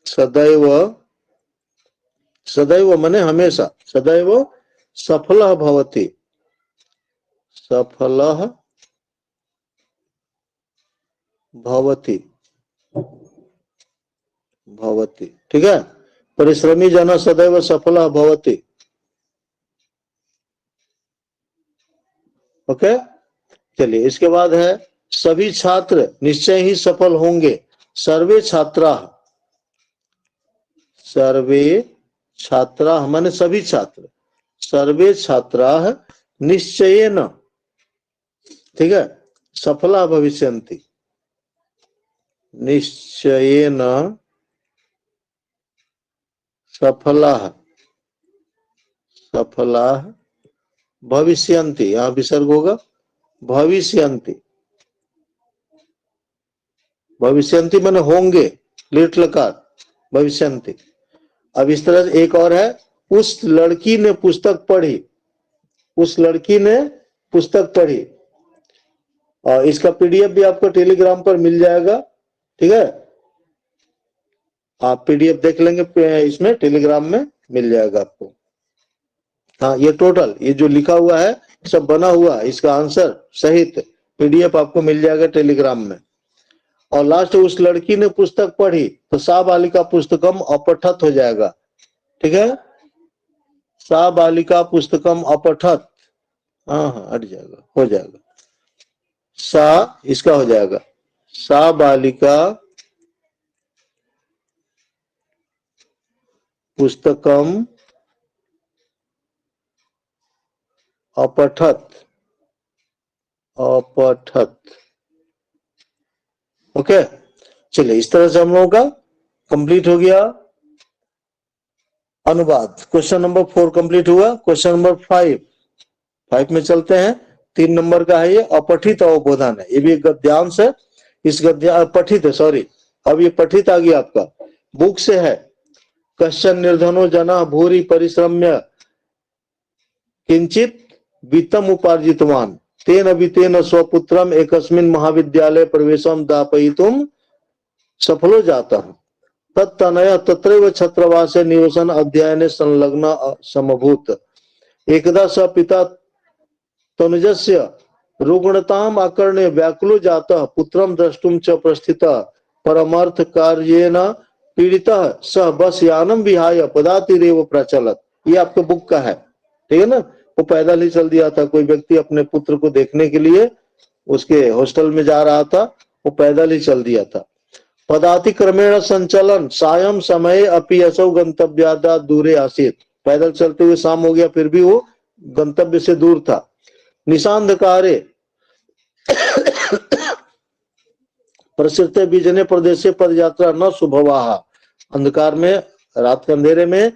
सदैव, सदैव माने हमेशा, सदैव सफल भवति, सफल भवति, भवति, ठीक है। परिश्रमी जन सदैव सफल भवति, ओके। चलिए इसके बाद है सभी छात्र निश्चय ही सफल होंगे, सर्वे छात्रा, सर्वे छात्रा माने सभी छात्र, सर्वे छात्रा निश्चयेन, ठीक है, सफला भविष्यन्ति, निश्चयेन सफलाः सफलाः भविष्यन्ति, यहाँ विसर्ग होगा भविष्यन्ति। भविष्यन्ति माने होंगे, लिट लकार भविष्यन्ति। अब इस तरह से एक और है, उस लड़की ने पुस्तक पढ़ी, उस लड़की ने पुस्तक पढ़ी। और इसका पीडीएफ भी आपको टेलीग्राम पर मिल जाएगा, ठीक है, आप पीडीएफ देख लेंगे, इसमें टेलीग्राम में मिल जाएगा आपको। हाँ, ये टोटल ये जो लिखा हुआ है सब बना हुआ, इसका आंसर सहित पीडीएफ आपको मिल जाएगा टेलीग्राम में। और लास्ट, उस लड़की ने पुस्तक पढ़ी, तो सा बालिका पुस्तकम अपठत हो जाएगा, ठीक है, सा बालिका पुस्तकम अपठत, हाँ हाँ हट जाएगा, हो जाएगा, सा इसका हो जाएगा, सा बालिका पुस्तकम अपठत अपठत। ओके, चलिए इस तरह से हम लोगों का कंप्लीट हो गया अनुवाद। क्वेश्चन नंबर 4 कंप्लीट हुआ। क्वेश्चन नंबर 5 में चलते हैं। 3 नंबर का है ये, अपठित अवबोधन है, ये भी एक गद्यांश है। इस गद्य पठित है, सॉरी, अब ये पठित आ गया आपका, बुक से है। कश्चन निर्धनो जना भूरि परिश्रम्य किंचित वित्तम उपार्जितवान तेन वित्तेन स्वपुत्रम एकस्मिन् महाविद्यालय प्रवेशम दापयितुम सफलो जातः तत्तनया तत्रैव छात्रावासे निवसन अध्ययने संलग्न समभूत एकदा स पिता तनुजस्य रुग्णताम आकर्ण्य व्याकुलो जातः पुत्रम द्रष्टुम च प्रस्थितः परमार्थ कार्येन पीड़ितः स बस यानम विहाय पदातिरेव प्रचलत। ये आपके बुक का है, ठीक है ना। वो पैदल ही चल दिया था, कोई व्यक्ति अपने पुत्र को देखने के लिए उसके हॉस्टल में जा रहा था, वो पैदल ही चल दिया था। पदाति क्रमेण संचलन सायं समय अपि असौ गंतव्यादा दूरे आसीत, पैदल चलते हुए शाम हो गया फिर भी वो गंतव्य से दूर था। निशांधकारे प्रसिद्ध बीजने प्रदेश पद यात्रा न शुभवाह, अंधकार में, रात के अंधेरे में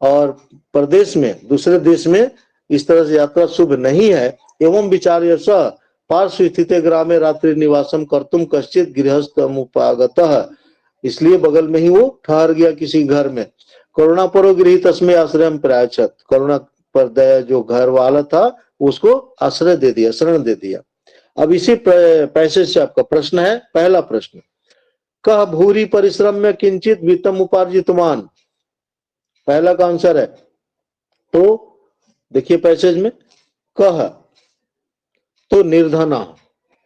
और प्रदेश में, दूसरे देश में इस तरह से यात्रा शुभ नहीं है। एवं विचार्य स पार्श्व स्थित ग्रामे रात्रि निवासम कर्तुम कश्चित गृहस्थमुपागतः, इसलिए बगल में ही वो ठहर गया किसी घर में। करुणा परो गृहीत तस्मै आश्रयम प्रायच्छत, करुणा पर दया जो घर वाला था उसको आश्रय दे दिया, शरण दे दिया। अब इसी पैसेज से आपका प्रश्न है। पहला प्रश्न, कह भूरि परिश्रम में किंचित वित्तम उपार्जितवान, पहला का आंसर है। तो देखिए पैसेज में, कह तो निर्धन,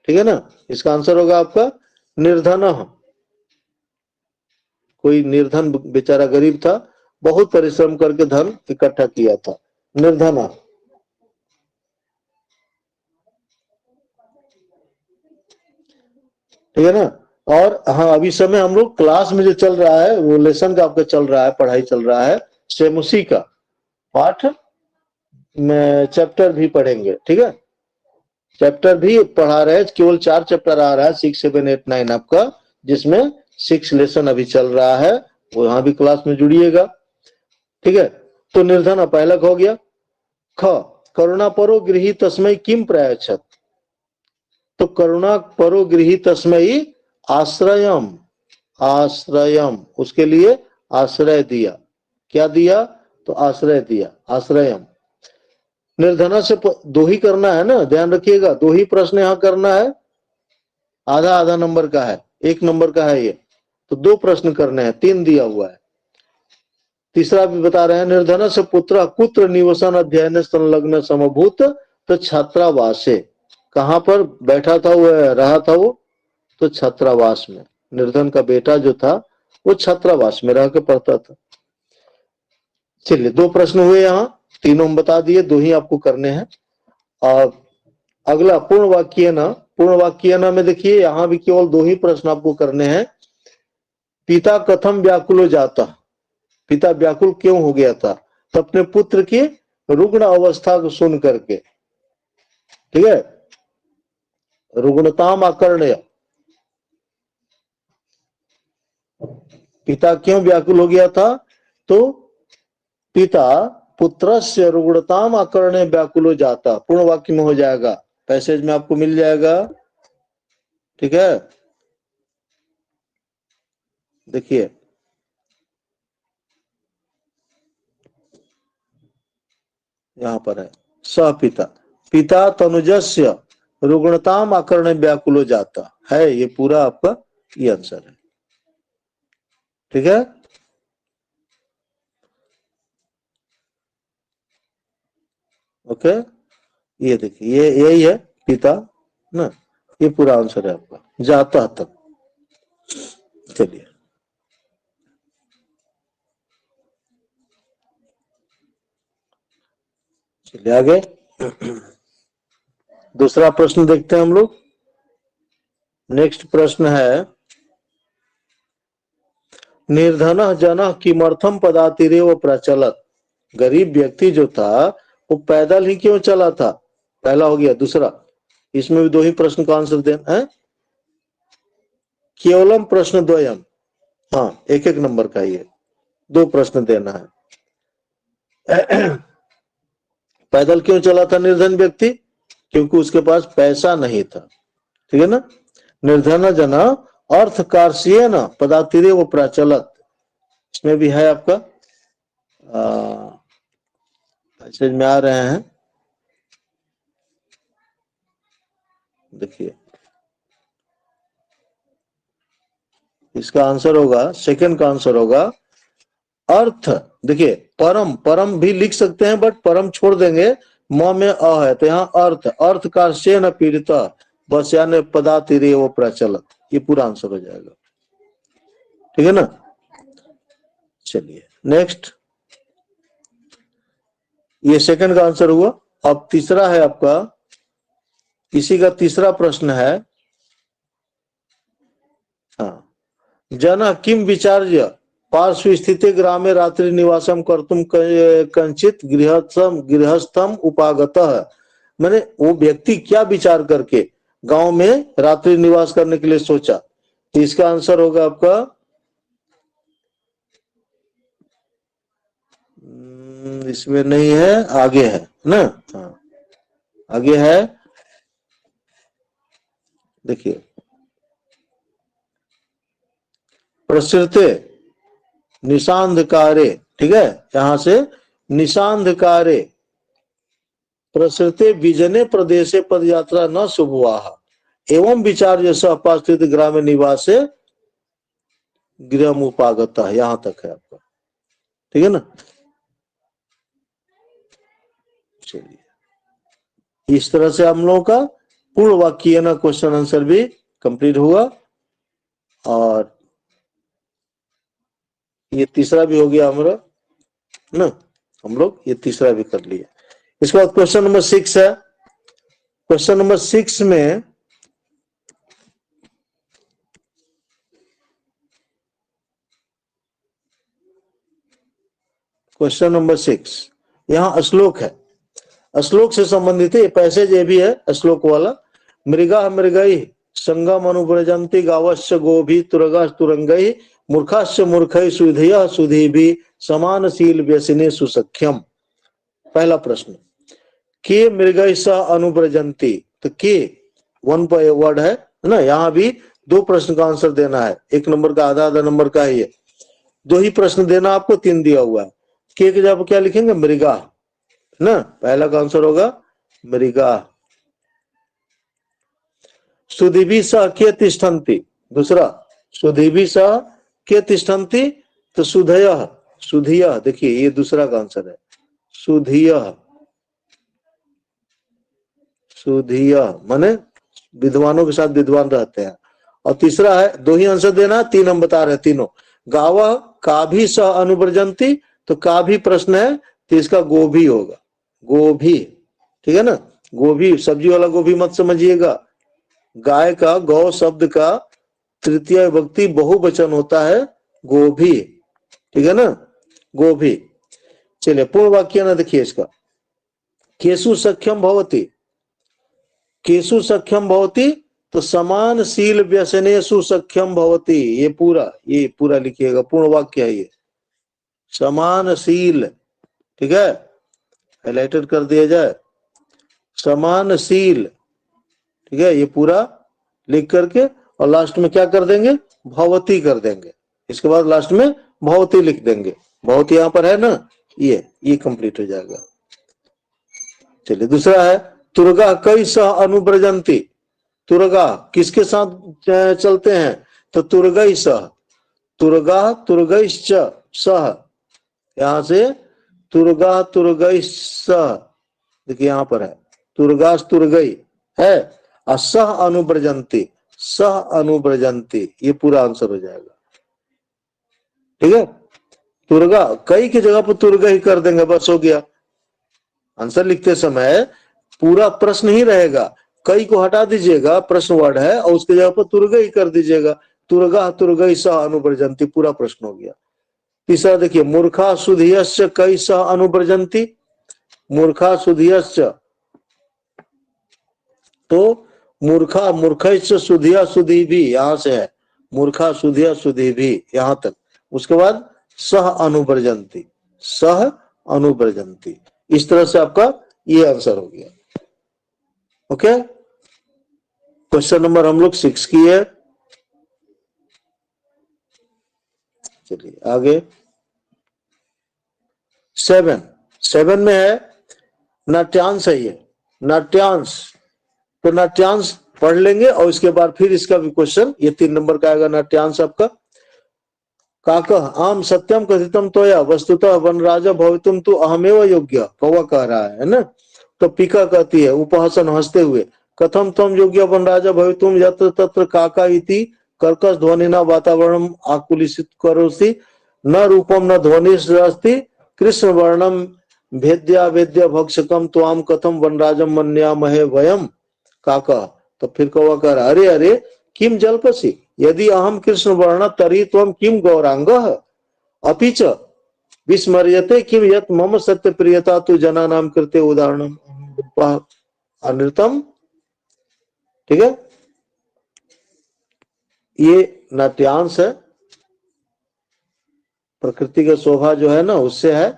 ठीक है ना, इसका आंसर होगा आपका निर्धन। कोई निर्धन बेचारा गरीब था, बहुत परिश्रम करके धन इकट्ठा किया था, निर्धन। ठीक है ना। और हाँ, अभी समय हम लोग क्लास में जो चल रहा है वो लेसन का आपका चल रहा है, पढ़ाई चल रहा है, सेम उसी का पाठ में चैप्टर भी पढ़ेंगे, ठीक है, चैप्टर भी पढ़ा रहे हैं। केवल 4 चैप्टर आ रहा है, 6, 7, 8, 9 आपका, जिसमें 6 लेसन अभी चल रहा है, वो यहाँ भी क्लास में जुड़िएगा, ठीक है। तो निर्धन पहला हो गया। ख करुणा परो गृही तस्मै किम प्रायच्छत, तो करुणा परो गृही तस्मै आश्रयम, आश्रयम उसके लिए आश्रय दिया, क्या दिया, तो आश्रय दिया, आश्रयम। निर्धना से दो ही करना है ना, ध्यान रखिएगा, दो ही प्रश्न यहाँ करना है, आधा आधा नंबर का है, 1 नंबर का है ये, तो 2 प्रश्न करने हैं, 3 दिया हुआ है। तीसरा भी बता रहे हैं, निर्धन से पुत्र कुत्र निवसन अध्ययन संलग्न समभूत, तो छात्रावासे, कहां पर बैठा था वो, रहा था वो, तो छात्रावास में। निर्धन का बेटा जो था वो छात्रावास में रह के पढ़ता था। चलिए 2 प्रश्न हुए यहाँ, तीनों हम बता दिए, 2 ही आपको करने हैं। और अगला पूर्ण वाक्य न, पूर्ण वाक्य न में देखिए यहाँ भी केवल 2 ही प्रश्न आपको करने हैं। पिता कथम व्याकुलो जाता, पिता व्याकुल क्यों हो गया था, तो अपने पुत्र की रुग्ण अवस्था को सुन करके, ठीक है, रुग्णताम आकर्ण्य, पिता क्यों व्याकुल हो गया था? तो पिता पुत्रस्य रुग्णताम आकरणे व्याकुल हो जाता, पूर्ण वाक्य में हो जाएगा, पैसेज में आपको मिल जाएगा। ठीक है, देखिए यहां पर है, स पिता पिता तनुजस्य रुग्णताम आकरणे व्याकुल हो जाता है, ये पूरा आपका ये आंसर है। ठीक है, ओके, ये देखिए ये यही है पिता ना, ये पूरा आंसर है आपका, जाता तक। चलिए चलिए आगे, दूसरा प्रश्न देखते हैं हम लोग। नेक्स्ट प्रश्न है, निर्धन जन किमर्थम पदातिरेव प्रचलत, गरीब व्यक्ति जो था वो पैदल ही क्यों चला था? पहला हो गया। दूसरा, इसमें भी दो ही प्रश्न का आंसर देना है, केवलम प्रश्न द्वयम, हाँ एक एक नंबर का ये दो प्रश्न देना है। पैदल क्यों चला था निर्धन व्यक्ति? क्योंकि उसके पास पैसा नहीं था। ठीक है ना, निर्धन जना अर्थ कार्य न पदातिरे वो प्रचलत, इसमें भी है आपका मैसेज में आ रहे हैं, देखिए इसका आंसर होगा, सेकंड का आंसर होगा अर्थ। देखिए परम, परम भी लिख सकते हैं बट परम छोड़ देंगे, म में अ है तो यहाँ अर्थ, अर्थ का से न पीड़िता बस यानी पदातिरे वो प्रचलत, ये पूरा आंसर हो जाएगा। ठीक है ना, चलिए नेक्स्ट, ये सेकंड का आंसर हुआ। अब तीसरा है आपका, इसी का तीसरा प्रश्न है, हाँ, जन किम विचार्य पार्श्व स्थिते ग्रामे रात्रि निवासम कर्तुम कंचित गृहस्थम उपागतः, मैंने वो व्यक्ति क्या विचार करके गांव में रात्रि निवास करने के लिए सोचा? तो इसका आंसर होगा आपका इसमें नहीं है, आगे है ना, हाँ आगे है, देखिए प्रसृते निशांधकारे, ठीक है, यहां से निशांधकारे प्रसृते विजने प्रदेशे पदयात्रा न शुभवाह एवं विचार जैसा अपास्थित ग्राम निवास गृह उपागत है, यहां तक है आपका। ठीक है ना, चलिए इस तरह से हम लोगों का पूर्ण वाक्य ना क्वेश्चन आंसर भी कंप्लीट हुआ, और ये तीसरा भी हो गया हमारा ना, हम लोग ये तीसरा भी कर लिया। इसके बाद क्वेश्चन नंबर 6 है। क्वेश्चन नंबर 6 में क्वेश्चन नंबर 6 यहाँ श्लोक है, श्लोक से संबंधित है ये पैसेज, ये भी है श्लोक वाला। मृगा मृगई संगम अनुव्रजंती गावश्च गोभी तुरगा तुरंगई मूर्खाश्च मूर्खई सुधय सुधी भी समानशील व्यसने सुसख्यम। पहला प्रश्न, के मृगई स अनुव्रजंती, तो के वन वर्ड है ना, यहाँ भी दो प्रश्न का आंसर देना है, एक नंबर का आधा आधा नंबर का है, ये दो ही प्रश्न देना आपको, तीन दिया हुआ है। के जब क्या लिखेंगे? मृगा ना, पहला का आंसर होगा मृगा। सुधीभी सह के तिष्ठन्ति, दूसरा सुधीभी सह के तिष्ठन्ति, तो सुधय सुधिय, देखिए ये दूसरा का आंसर है, सुधिय सुधिय माने विद्वानों के साथ विद्वान रहते हैं। और तीसरा है, दो ही आंसर देना, तीन हम बता रहे तीनों। गाव का भी सह अनुव्रजंती, तो का भी प्रश्न है तो इसका गोभी होगा, गोभी। ठीक है ना, गोभी सब्जी वाला गोभी मत समझिएगा, गाय का गौ शब्द का तृतीय विभक्ति बहुवचन होता है गोभी। ठीक है ना, गोभी। चलिए पूर्ण वाक्य ना देखिए इसका, केसु सख्यम भवती, केसु सख्यम भवती, तो समानशील व्यसनेषु सख्यम भवति, ये पूरा लिखिएगा, पूर्ण वाक्य है ये, समानशील, ठीक है, हाइलाइटेड कर दिया जाए, समानशील, ठीक है, ये पूरा लिख करके और लास्ट में क्या कर देंगे, भवती कर देंगे, इसके बाद लास्ट में भवती लिख देंगे, भवती यहां पर है ना, ये कंप्लीट हो जाएगा। चलिए दूसरा है तुर्गा कई सह अनुब्रजंती, तुर्गा किसके साथ चलते हैं, तो तुर्गई सह, तुर्गा तुर्गैश्च सह, यहां से तुर्गा तुर्गैश्च सह, देखिए यहां पर है तुर्गास तुर्गई है, और सह अनुब्रजंती, सह अनुब्रजंती, ये पूरा आंसर हो जाएगा, ठीक है। तुर्गा कई की जगह पर तुर्गा ही कर देंगे, बस हो गया। आंसर लिखते समय पूरा प्रश्न ही रहेगा, कई को हटा दीजिएगा, प्रश्न वर्ड है, और उसकी जगह पर तुर्गा ही कर दीजिएगा, तुर्गा तुर्गई सह अनुब्रजंती, पूरा प्रश्न हो गया। तीसरा देखिए मूर्खा सुधियश्च कई सह अनुब्रजंती, मूर्खा सुधियश्च, तो मूर्खा मूर्खैश्च सुधिया सुधी भी, यहां से है मूर्खा सुधिया सुधी भी, यहां तक, उसके बाद सह अनुब्रजंती, सह अनुब्रजंती, इस तरह से आपका ये आंसर हो गया। ओके, क्वेश्चन नंबर हम लोग 6 की है। चलिए आगे 7 में है नाट्यांश है ये, नाट्यांश, तो नाट्यांश पढ़ लेंगे और इसके बाद फिर इसका भी क्वेश्चन, ये 3 नंबर का आएगा नाट्यांश आपका। काकः आम सत्यम कथितम तोया वस्तुतः वनराजा भवितुम तु अहमेव योग्य, कौवा कह रहा है ना, तो पीका कहती है उपहासन हंसते हुए, कथम तम योग्य वनराजा भवितुम यत्र तत्र काका इति कर्कश ध्वनिना वातावरणम आकुलित करोसि, न रूपम न ध्वनिरस्ति कृष्ण वर्णम भेद्या वेद्य भक्षकम त्वाम कथम वनराजम मन्यामहे वयम, काका, तो फिर कौवा कह रहा अरे अरे किम जल्पसि यदि अहम कृष्ण वर्ण तरी त्वम किम गौरांगः अपि च विस्मर्यते किम यत् मम सत्य प्रियता तु जना नाम कृते उदाहरणम अनृतम, ठीक है। ये नाट्यांश है, प्रकृति का शोभा जो है ना उससे है।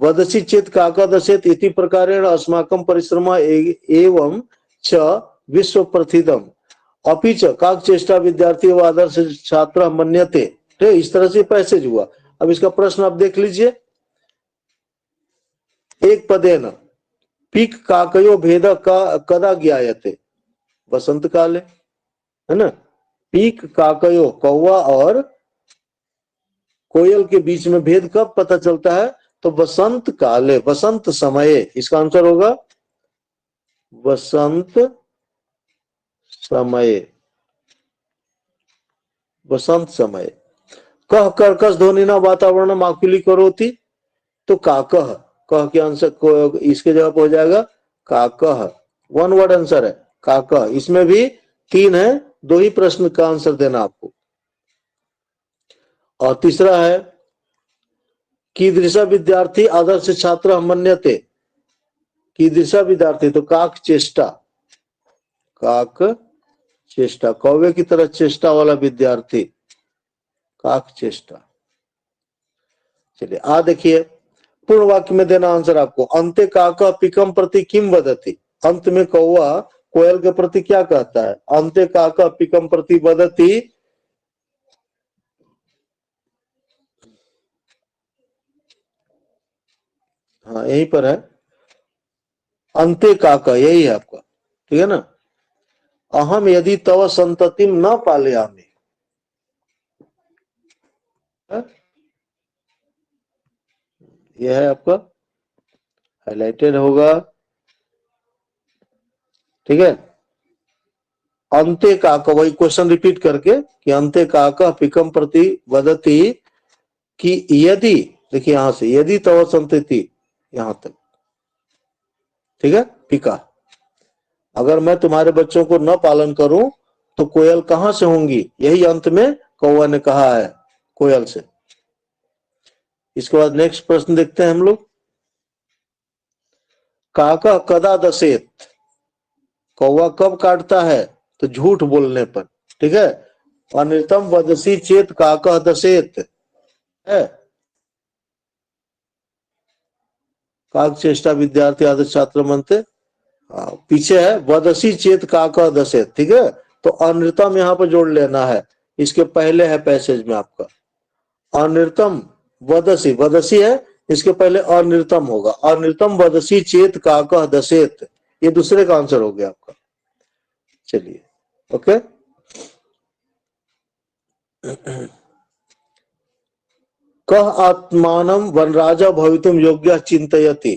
वदसि चेत काका दशेत इति प्रकारेण अस्माकं परिश्रम एवं च विश्व प्रथितम अपि च काक चेष्टा विद्यार्थी व आदर्श छात्र मन्यते, तो इस तरह से पैसेज हुआ। अब इसका प्रश्न आप देख लीजिए, एक पदेन पीक काकयो भेद का कदा ज्ञायते, वसंत काले, है ना, पीक काकयो कौवा और कोयल के बीच में भेद कब पता चलता है, तो वसंत काले, वसंत समय, इसका आंसर होगा वसंत समय, वसंत समय। कह कर्कश ध्वनि ना वातावरण आकुली करोति, तो काकह, कह के आंसर को इसके जगह पर हो जाएगा काकह, वन वर्ड आंसर है काकह, इसमें भी 3 है, 2 ही प्रश्न का आंसर देना आपको। और तीसरा है कीदृशा विद्यार्थी आदर्श छात्र मन्यते, कीदृशा विद्यार्थी, तो काक चेष्टा, काक चेष्टा, कौवे की तरह चेष्टा वाला विद्यार्थी, काक चेष्टा। चलिए देखिए पूर्ण वाक्य में देना आंसर आपको, अंते काका पिकम प्रति किम वदति, अंत में कौवा कोयल के प्रति क्या कहता है, अंते काका पिकम प्रति वदति, हाँ यहीं पर है, अंते काका यही है आपका, ठीक है ना, अहम यदि तव संततिम न पालयामि, यह है आपका, हाइलाइटेड होगा, ठीक है। अंते काका, वही क्वेश्चन रिपीट करके कि अंते काका पिकम प्रति वदति, कि यदि, देखिए यहां से यदि तव संतति यहां तक, ठीक है, पिका, अगर मैं तुम्हारे बच्चों को न पालन करूं तो कोयल कहां से होंगी, यही अंत में कौवा ने कहा है कोयल से। इसके बाद नेक्स्ट प्रश्न देखते हैं हम लोग, काका कदा दशेत, कौवा कब काटता है? तो झूठ बोलने पर। ठीक है, अनृतम वदसी चेत काकः दशेत है। काक चेष्टा विद्यार्थी आदि छात्र मनते। पीछे है वदसी चेत काकः दशेत। ठीक है, तो अनृतम यहाँ पर जोड़ लेना है, इसके पहले है पैसेज में आपका अनृतम वदसी, वदसी है इसके पहले अनृतम होगा, अनृतम वदसी चेत काकः दशेत, ये दूसरे का आंसर हो गया आपका। चलिए ओके। कह आत्मानम वनराजा भवितुम योग्य चिंतयति,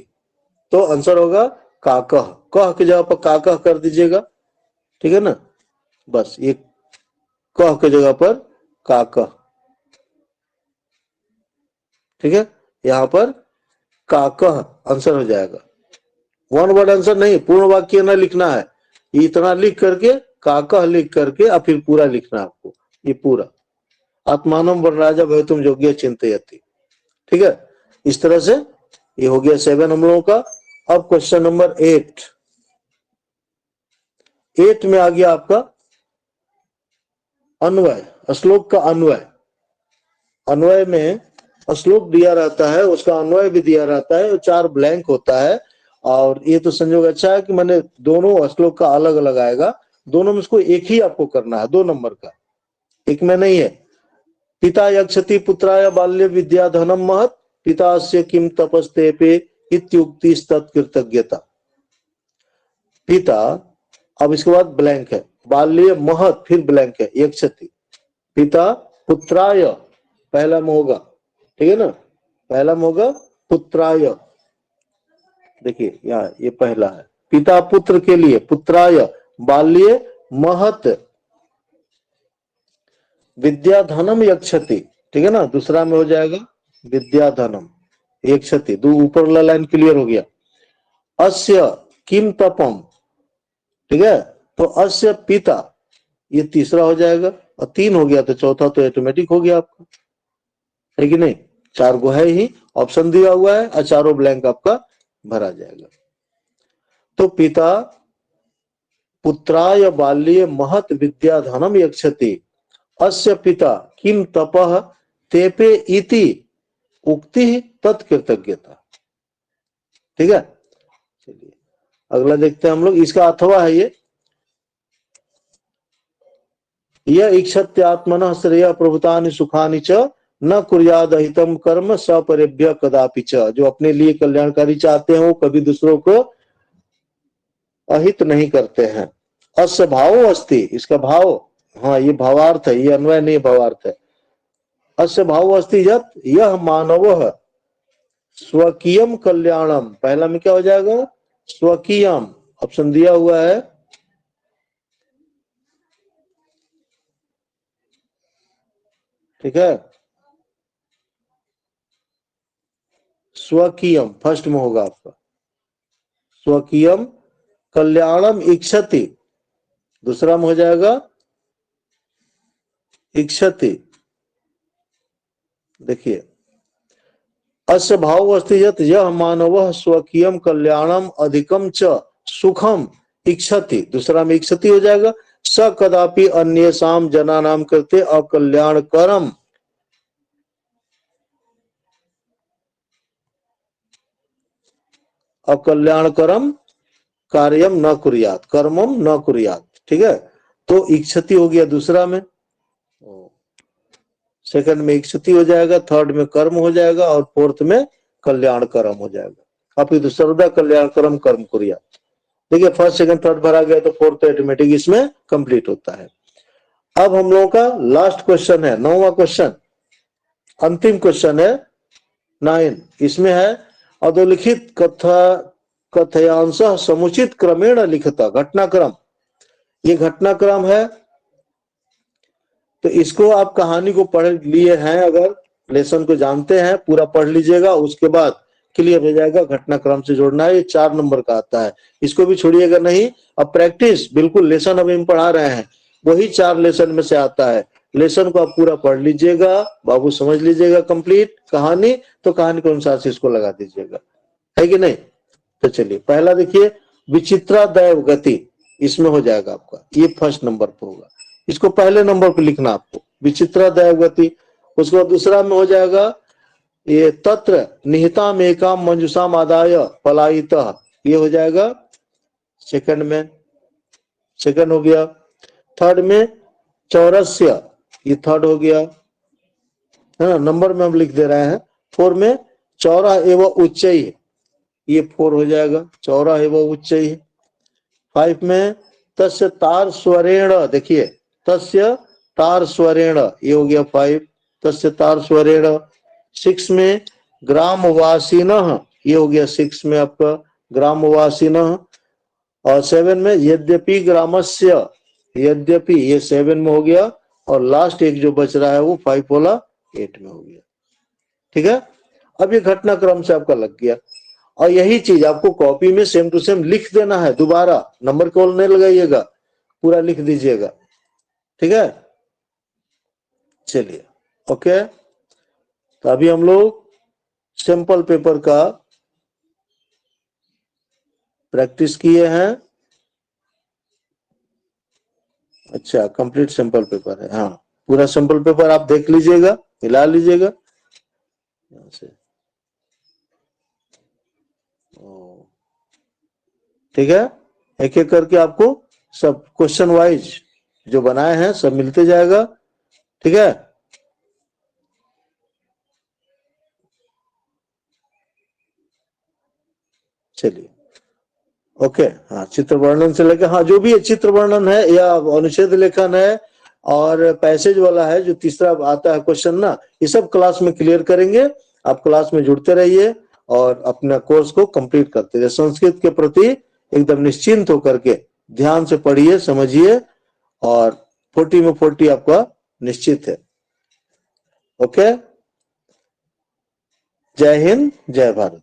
तो आंसर होगा काकः। कह की जगह पर काकः कर दीजिएगा। ठीक है ना, बस ये कह की जगह पर काकः। ठीक है, यहां पर काकः आंसर हो जाएगा। वन वर्ड आंसर नहीं, पूर्ण वाक्य ना लिखना है, इतना लिख करके काकः लिख करके और फिर पूरा लिखना है आपको, ये पूरा आत्मानम वनराजा भवितुम योग्य चिंतयति। ठीक है, इस तरह से ये हो गया 7 हम लोगों का। अब क्वेश्चन नंबर 8 में आ गया आपका अन्वय, श्लोक का अन्वय। अन्वय में श्लोक दिया रहता है, उसका अन्वय भी दिया रहता है, 4 ब्लैंक होता है। और ये तो संयोग अच्छा है कि मैंने दोनों श्लोक का अलग अलग आएगा, दोनों में इसको एक ही आपको करना है, 2 नंबर का, एक में नहीं है। पिता यक्षति पुत्राय बाल्य विद्या धनम महत पिता से किम तपस्तेपे इत्युक्ति तत्कृतज्ञता। पिता, अब इसके बाद ब्लैंक है, बाल्य महत फिर ब्लैंक है यक्षति, पिता पुत्राय पहला में होगा। ठीक है ना, पहला में होगा पुत्राय, देखिए यहाँ ये पहला है, पिता पुत्र के लिए पुत्राय, बाल्य महत विद्या धनम यक्षति। ठीक है ना, दूसरा में हो जाएगा विद्या धनम यक्षति, दो ऊपर वाला लाइन क्लियर हो गया। अस्य किम तपम, ठीक है, तो अस्य पिता, ये तीसरा हो जाएगा, और 3 हो गया तो चौथा तो ऑटोमेटिक हो गया आपका, है कि नहीं। 4 गो है ही, ऑप्शन दिया हुआ है और चारों ब्लैंक आपका भरा जाएगा। तो पिता पुत्राय बाल्ये महत विद्या धनम यक्षति अस्य पिता किम तपः तेपे इति उक्ति तत्कृतज्ञता। ठीक है, चलिए अगला देखते हैं हम लोग, इसका अथवा है ये, यह इक्षत्यात्मनः श्रेय प्रभुतानि सुखानि च न कुर्याद अहितम कर्म सपरेभ्य कदापि च। जो अपने लिए कल्याणकारी चाहते हैं वो कभी दूसरों को अहित नहीं करते हैं। अस्य भावो अस्ति, इसका भाव, हाँ ये भावार्थ है, ये अन्वय नहीं भावार्थ है। अस्य भावो अस्ति यत् यह मानवः स्वकीयम कल्याणम, पहला में क्या हो जाएगा स्वकीयम, ऑप्शन दिया हुआ है, ठीक है, स्वकीयम फर्स्ट में होगा आपका, स्वकीयम कल्याणम इच्छति, दूसरा में हो जाएगा इच्छति। देखिए अस्य भाव अस्ति यत् यह मानवः स्वकीयम कल्याणम अधिकम च सुखम इच्छति, दूसरा में इच्छति हो जाएगा। स कदापि अन्येषां जनानां कृते अकल्याणकरम, अकल्याणकरम कार्यम न कुर्यात, कर्मम न कुर्यात। ठीक है, तो इच्छति हो गया दूसरा में, सेकंड में इच्छति हो जाएगा, थर्ड में कर्म हो जाएगा और फोर्थ में कल्याण कर्म हो जाएगा। अब तो सर्वदा कल्याण कर्म कर्म कुर्यात। देखिए फर्स्ट सेकंड थर्ड भरा गया तो फोर्थ ऑटोमेटिक इसमें कंप्लीट होता है। अब हम लोगों का लास्ट क्वेश्चन है, 9वां क्वेश्चन, अंतिम क्वेश्चन है 9। इसमें है अधोलिखित कथयांश समुचित क्रमेण लिखता, घटनाक्रम, ये घटनाक्रम है। तो इसको आप कहानी को पढ़ लिए हैं, अगर लेसन को जानते हैं पूरा पढ़ लीजिएगा, उसके बाद क्लियर हो जाएगा। घटनाक्रम से जोड़ना है, ये 4 नंबर का आता है, इसको भी छोड़िएगा नहीं। अब प्रैक्टिस बिल्कुल, लेसन अभी हम पढ़ा रहे हैं वही 4 लेसन में से आता है, लेसन को आप पूरा पढ़ लीजिएगा, बाबू समझ लीजिएगा कंप्लीट कहानी, तो कहानी के अनुसार से इसको लगा दीजिएगा, है कि नहीं। तो चलिए पहला देखिए, विचित्रा दैव गति, इसमें हो जाएगा आपका, ये फर्स्ट नंबर पे होगा, इसको पहले नंबर पे लिखना आपको, विचित्रा दैवगति। उसके बाद दूसरा में हो जाएगा ये तत्र निहिताम एकाम मंजुषाम आदाय पलायितः, ये हो जाएगा सेकंड में, सेकंड हो गया। थर्ड में चौरस्य, ये थर्ड हो गया, है ना, नंबर में हम लिख दे रहे हैं। फोर में चौरा एवं उच्चई, ये फोर हो जाएगा, चौरा एवं उच्चई। फाइव में तस्य तार स्वरेण, देखिए तस्य तार स्वरेण, ये हो गया फाइव, तस्य तार स्वरेण। सिक्स में ग्रामवासिनः, ये हो गया सिक्स में आपका ग्रामवासिनः। और सेवन में यद्यपि ग्रामस्य, यद्यपि, ये सेवन में हो गया। और लास्ट एक जो बच रहा है वो फाइव वाला एट में हो गया। ठीक है, अब ये घटनाक्रम से आपका लग गया। और यही चीज आपको कॉपी में सेम टू सेम लिख देना है, दोबारा नंबर केवल नहीं लगाइएगा, पूरा लिख दीजिएगा। ठीक है, चलिए ओके। तो अभी हम लोग सैंपल पेपर का प्रैक्टिस किए हैं। अच्छा, कंप्लीट सैंपल पेपर है, हाँ पूरा सैंपल पेपर आप देख लीजिएगा, मिला लीजिएगा यहाँ से। ठीक है, एक एक करके आपको सब क्वेश्चन वाइज जो बनाए हैं सब मिलते जाएगा। ठीक है, चलिए ओके। हाँ, चित्र वर्णन से लेकर, हाँ जो भी चित्र वर्णन है या अनुच्छेद लेखन है और पैसेज वाला है जो तीसरा आता है क्वेश्चन ना, ये सब क्लास में क्लियर करेंगे। आप क्लास में जुड़ते रहिए और अपना कोर्स को कंप्लीट करते रहिए। संस्कृत के प्रति एकदम निश्चिंत होकर के ध्यान से पढ़िए, समझिए, और 40 में 40 आपका निश्चित है। ओके, जय हिंद, जय भारत।